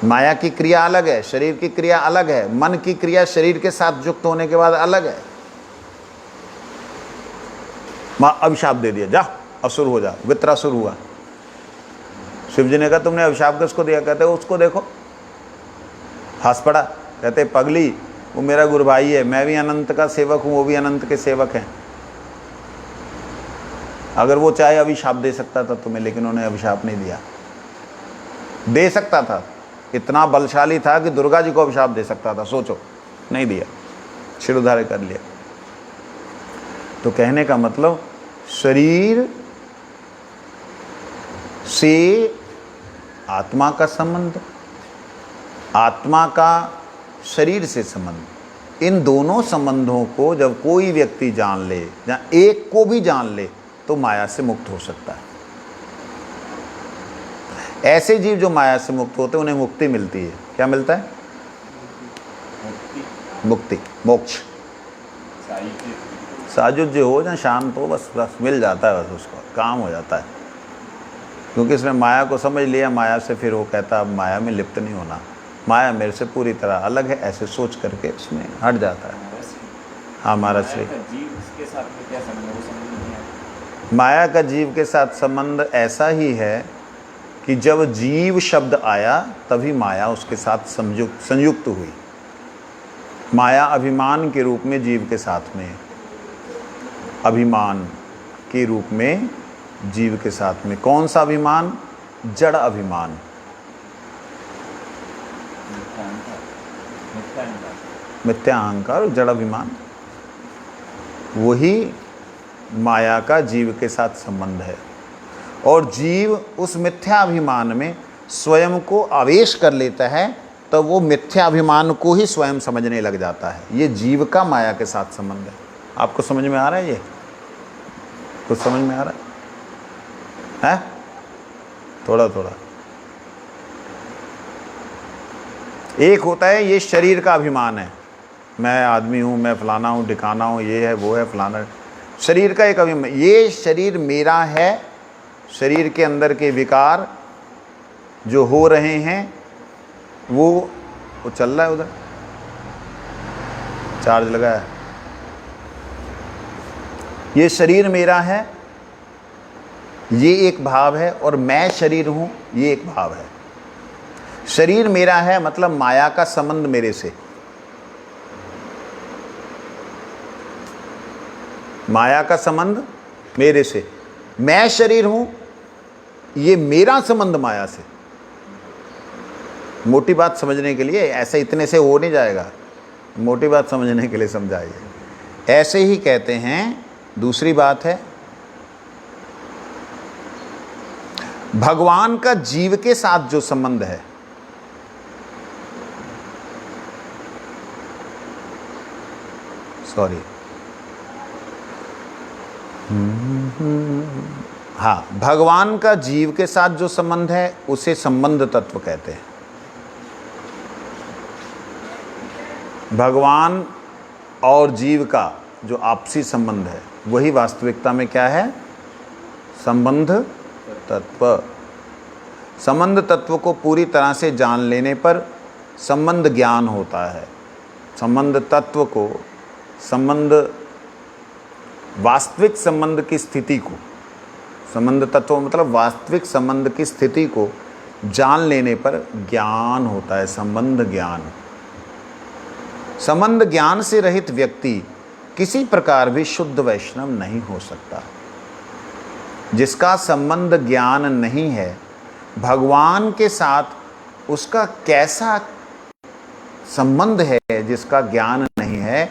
Speaker 1: माया की क्रिया अलग है, शरीर की क्रिया अलग है, मन की क्रिया शरीर के साथ युक्त होने के बाद अलग है। माँ अभिशाप दे दिया, जा असुर हो जा, वित्रासुर हुआ। शिव जी ने कहा तुमने अभिशाप किसको दिया? कहते उसको देखो, हंस पड़ा। कहते पगली, वो मेरा गुरु भाई है, मैं भी अनंत का सेवक हूँ, वो भी अनंत के सेवक हैं। अगर वो चाहे अभिशाप दे सकता था तुम्हें, लेकिन उन्हें अभिशाप नहीं दिया। दे सकता था, इतना बलशाली था कि दुर्गा जी को अभिशाप दे सकता था, सोचो, नहीं दिया, शिरोधार्य कर लिया। तो कहने का मतलब शरीर से आत्मा का संबंध, आत्मा का शरीर से संबंध, इन दोनों संबंधों को जब कोई व्यक्ति जान ले, या एक को भी जान ले, तो माया से मुक्त हो सकता है। ऐसे जीव जो माया से मुक्त होते हैं उन्हें मुक्ति मिलती है। क्या मिलता है? मुक्ति, मोक्ष, साजुज्य हो या शांत हो, बस मिल जाता है, बस उसको काम हो जाता है। क्योंकि इसने माया को समझ लिया, माया से फिर वो कहता अब माया में लिप्त नहीं होना, माया मेरे से पूरी तरह अलग है, ऐसे सोच करके उसमें हट जाता है। हाँ महाराज श्री,
Speaker 2: जीव के साथ में क्या संबंध है, वो समझ नहीं आया।
Speaker 1: माया का जीव के साथ संबंध ऐसा ही है कि जब जीव शब्द आया तभी माया उसके साथ संयुक्त हुई। माया अभिमान के रूप में जीव के साथ में, अभिमान के रूप में जीव के साथ में। कौन सा अभिमान? जड़ अभिमान। मिथ्या अहंकार और जड़ अभिमान, वही माया का जीव के साथ संबंध है। और जीव उस मिथ्याभिमान में स्वयं को आवेश कर लेता है, तो वो मिथ्याभिमान को ही स्वयं समझने लग जाता है। ये जीव का माया के साथ संबंध है। आपको समझ में आ रहा है? ये कुछ समझ में आ रहा है? थोड़ा थोड़ा। एक होता है ये शरीर का अभिमान है, मैं आदमी हूँ, मैं फलाना हूँ, ढिकाना हूँ, ये है वो है फलाना। शरीर का एक अभिमान, ये शरीर मेरा है। शरीर के अंदर के विकार जो हो रहे हैं वो चल रहा है, उधर चार्ज लगा है। ये शरीर मेरा है, ये एक भाव है, और मैं शरीर हूँ, ये एक भाव है। शरीर मेरा है मतलब माया का संबंध मेरे से, माया का संबंध मेरे से। मैं शरीर हूं, ये मेरा संबंध माया से। मोटी बात समझने के लिए, ऐसे इतने से हो नहीं जाएगा, मोटी बात समझने के लिए समझाइए। ऐसे ही कहते हैं। दूसरी बात है, भगवान का जीव के साथ जो संबंध है, सॉरी, हाँ, भगवान का जीव के साथ जो संबंध है उसे संबंध तत्व कहते हैं। भगवान और जीव का जो आपसी संबंध है वही वास्तविकता में क्या है? संबंध तत्व। संबंध तत्व को पूरी तरह से जान लेने पर संबंध ज्ञान होता है। संबंध तत्व को, संबंध, वास्तविक संबंध की स्थिति को, संबंध तत्व मतलब वास्तविक संबंध की स्थिति को जान लेने पर ज्ञान होता है, संबंध ज्ञान। संबंध ज्ञान से रहित व्यक्ति किसी प्रकार भी शुद्ध वैष्णव नहीं हो सकता। जिसका संबंध ज्ञान नहीं है, भगवान के साथ उसका कैसा संबंध है, जिसका ज्ञान नहीं है,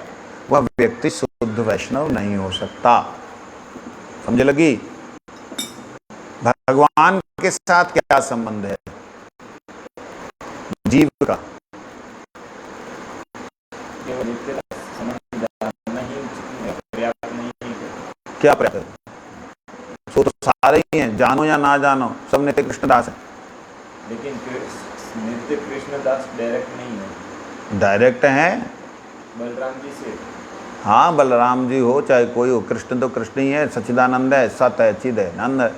Speaker 1: वह व्यक्ति शुद्ध वैष्णव नहीं हो सकता। समझ लगी? भगवान के साथ क्या संबंध है जीव का? क्या पर्याप्त है? सो तो सारे ही हैं, जानो या ना जानो, सब नित्य कृष्णदास है।
Speaker 2: लेकिन नित्य कृष्णदास डायरेक्ट नहीं है।
Speaker 1: डायरेक्ट हैं
Speaker 2: बलराम जी से।
Speaker 1: हाँ, बलराम जी हो चाहे कोई हो, कृष्ण तो कृष्ण ही है, सच्चिदानंद है, सत है, चिद है, नंद है,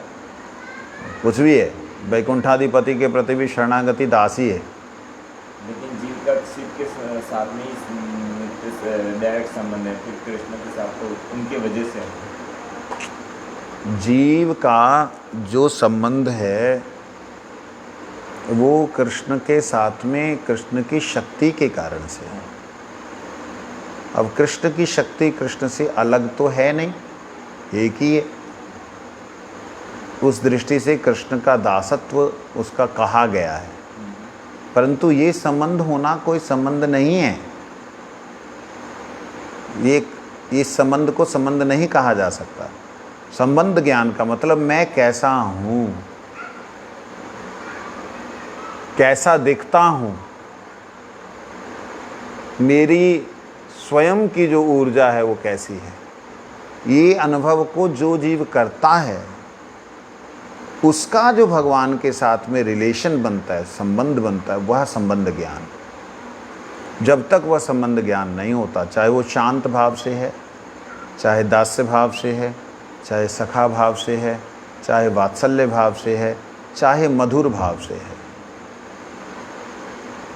Speaker 1: कुछ भी है। वैकुंठाधिपति के प्रति भी शरणागति दासी है।
Speaker 2: लेकिन जीव का शिव के साथ में ही डायरेक्ट संबंध है, फिर कृष्ण के साथ तो उनके वजह से।
Speaker 1: जीव का जो संबंध है वो कृष्ण के साथ में कृष्ण की शक्ति के कारण से है। अब कृष्ण की शक्ति कृष्ण से अलग तो है नहीं, एक ही है। उस दृष्टि से कृष्ण का दासत्व उसका कहा गया है, परंतु ये संबंध होना कोई संबंध नहीं है। ये संबंध को संबंध नहीं कहा जा सकता। संबंध ज्ञान का मतलब मैं कैसा हूँ, कैसा दिखता हूँ, मेरी स्वयं की जो ऊर्जा है वो कैसी है, ये अनुभव को जो जीव करता है उसका जो भगवान के साथ में रिलेशन बनता है, संबंध बनता है, वह संबंध ज्ञान। जब तक वह संबंध ज्ञान नहीं होता, चाहे वो शांत भाव से है, चाहे दास्य भाव से है, चाहे सखा भाव से है, चाहे वात्सल्य भाव से है, चाहे मधुर भाव से है।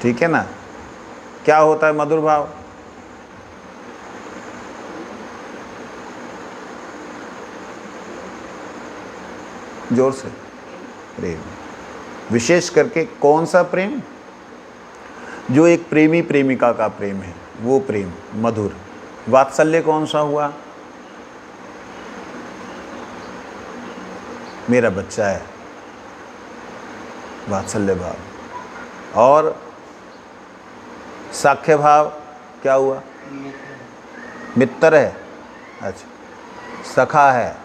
Speaker 1: ठीक है ना? क्या होता है मधुर भाव? जोर से। प्रेम। विशेष करके कौन सा प्रेम? जो एक प्रेमी प्रेमिका का प्रेम है, वो प्रेम मधुर। वात्सल्य कौन सा हुआ? मेरा बच्चा है, वात्सल्य भाव। और साख्य भाव क्या हुआ? मित्र है, अच्छा, सखा है।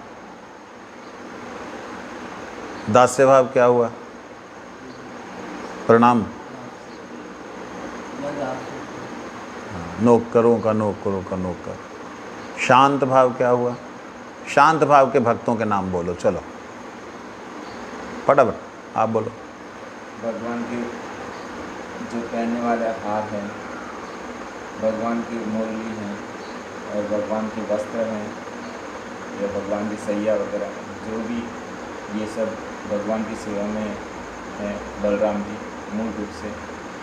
Speaker 1: दास्य भाव क्या हुआ? प्रणाम, नौकरों का नौकरों का नौकर। शांत भाव क्या हुआ? शांत भाव के भक्तों के नाम बोलो, चलो फटाफट आप बोलो।
Speaker 2: भगवान के जो पहनने वाले हार हैं, भगवान की मुरली हैं, और भगवान के वस्त्र हैं, या भगवान की सैया वगैरह, जो भी ये सब भगवान की सेवा में हैं। बलराम जी मूल रूप से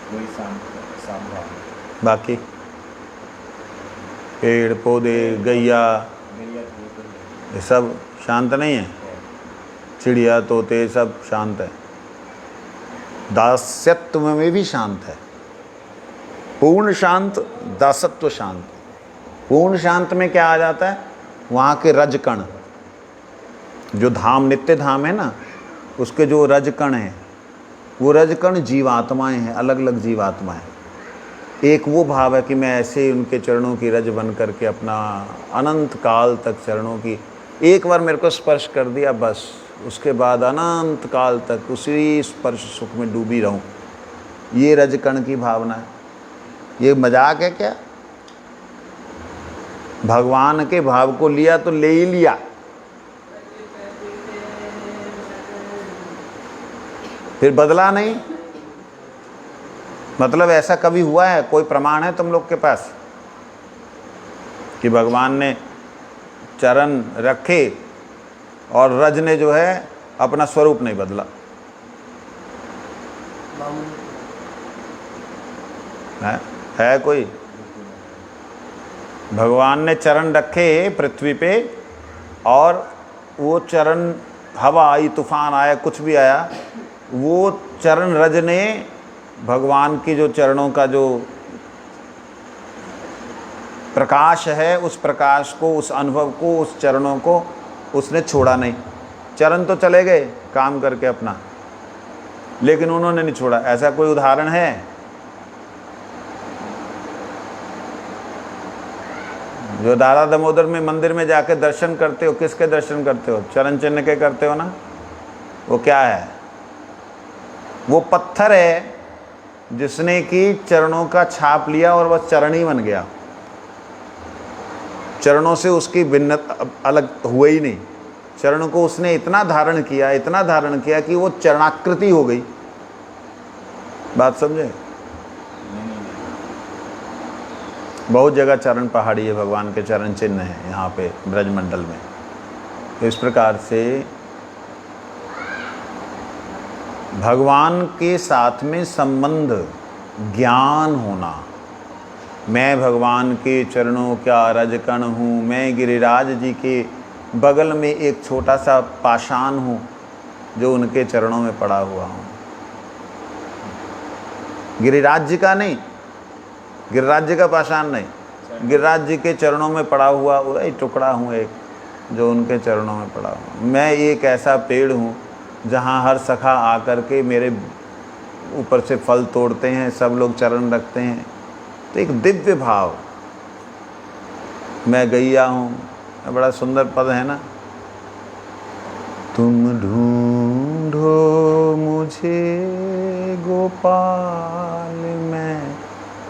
Speaker 2: वही सांभाव।
Speaker 1: बाकी पेड़ पौधे, गैया, ये सब शांत नहीं है? चिड़िया तोते सब शांत है। दास्यत्व में भी शांत है। पूर्ण शांत, दासत्व शांत। पूर्ण शांत में क्या आ जाता है? वहाँ के रजकण, जो धाम नित्य धाम है ना, उसके जो रजकण हैं, वो रजकण जीवात्माएं हैं, अलग अलग जीवात्माएं। एक वो भाव है कि मैं ऐसे उनके चरणों की रज बन करके अपना अनंत काल तक चरणों की, एक बार मेरे को स्पर्श कर दिया बस, उसके बाद अनंत काल तक उसी स्पर्श सुख में डूबी रहूं। ये रजकण की भावना है। ये मजाक है क्या? भगवान के भाव को लिया तो ले ही लिया, फिर बदला नहीं। मतलब ऐसा कभी हुआ है? कोई प्रमाण है तुम लोग के पास कि भगवान ने चरण रखे और रज ने जो है अपना स्वरूप नहीं बदला? है कोई? भगवान ने चरण रखे पृथ्वी पे, और वो चरण, हवा आई, तूफान आया, कुछ भी आया, वो चरण रज ने भगवान की जो चरणों का जो प्रकाश है, उस प्रकाश को, उस अनुभव को, उस चरणों को उसने छोड़ा नहीं। चरण तो चले गए काम करके अपना, लेकिन उन्होंने नहीं छोड़ा। ऐसा कोई उदाहरण है? जो दादा दामोदर में मंदिर में जाके दर्शन करते हो, किसके दर्शन करते हो? चरण चिन्ह के करते हो ना? वो क्या है? वो पत्थर है जिसने कि चरणों का छाप लिया और वह चरण ही बन गया। चरणों से उसकी भिन्नता अलग हुए ही नहीं। चरणों को उसने इतना धारण किया, इतना धारण किया कि वो चरणाकृति हो गई। बात समझे? बहुत जगह चरण पहाड़ी है, भगवान के चरण चिन्ह है यहाँ पे ब्रजमंडल में। तो इस प्रकार से भगवान के साथ में संबंध, ज्ञान होना, मैं भगवान के चरणों का रजकण हूँ, मैं गिरिराज जी के बगल में एक छोटा सा पाषाण हूँ जो उनके चरणों में पड़ा हुआ हूँ। गिरिराज जी का नहीं, गिरिराज जी का पाषाण नहीं, गिरिराज जी के चरणों में पड़ा हुआ वही टुकड़ा हूँ एक, जो उनके चरणों में पड़ा हुआ। मैं एक ऐसा पेड़ हूँ जहाँ हर सखा आकर के मेरे ऊपर से फल तोड़ते हैं, सब लोग चरण रखते हैं। तो एक दिव्य भाव, मैं गैया हूँ, बड़ा सुंदर पद है ना। तुम ढूंढो मुझे गोपाल, मैं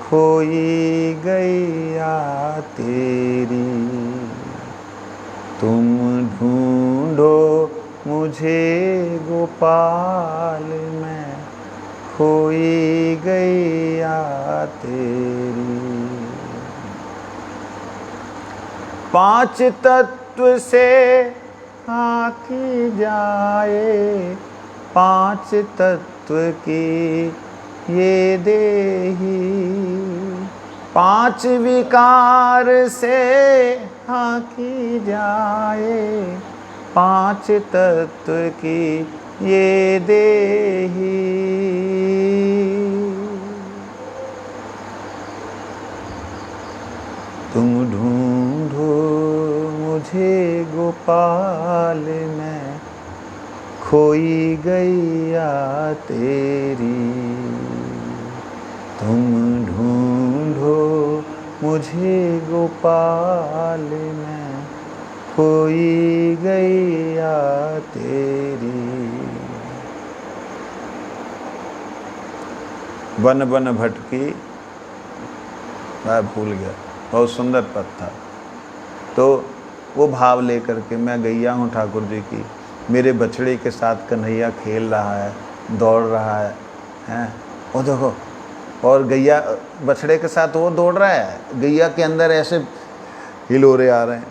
Speaker 1: खोई गैया तेरी। तुम ढूंढो मुझे गोपाल, मैं खोई गैया तेरी। पांच तत्व से आकी जाए, पांच तत्व की ये देही, पांच विकार से हाकी जाए, पांच तत्व की ये देही। तुम ढूंढो मुझे गोपाल, मैं खोई गैया तेरी। तुम ढूंढो मुझे गोपाल, मैं खोई गैया तेरी। वन वन भटकी, मैं भूल गया, बहुत सुंदर पद था। तो वो भाव लेकर के मैं गैया हूँ ठाकुर जी की, मेरे बछड़े के साथ कन्हैया खेल रहा है, दौड़ रहा है, हैं? वो देखो, और गैया बछड़े के साथ वो दौड़ रहा है, गैया के अंदर ऐसे हिलोरे आ रहे हैं।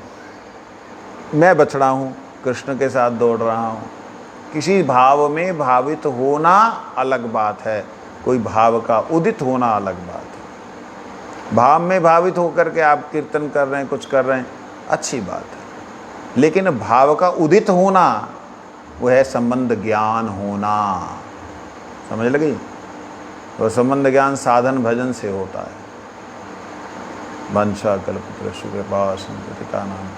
Speaker 1: मैं बछड़ा हूँ, कृष्ण के साथ दौड़ रहा हूँ। किसी भाव में भावित होना अलग बात है, कोई भाव का उदित होना अलग बात है। भाव में भावित होकर के आप कीर्तन कर रहे हैं, कुछ कर रहे हैं, अच्छी बात है, लेकिन भाव का उदित होना वो है संबंध ज्ञान होना। समझ लगी? तो संबंध ज्ञान साधन भजन से होता है। वंशा कल्पतरुश्च कृपा सिंधु पतितानां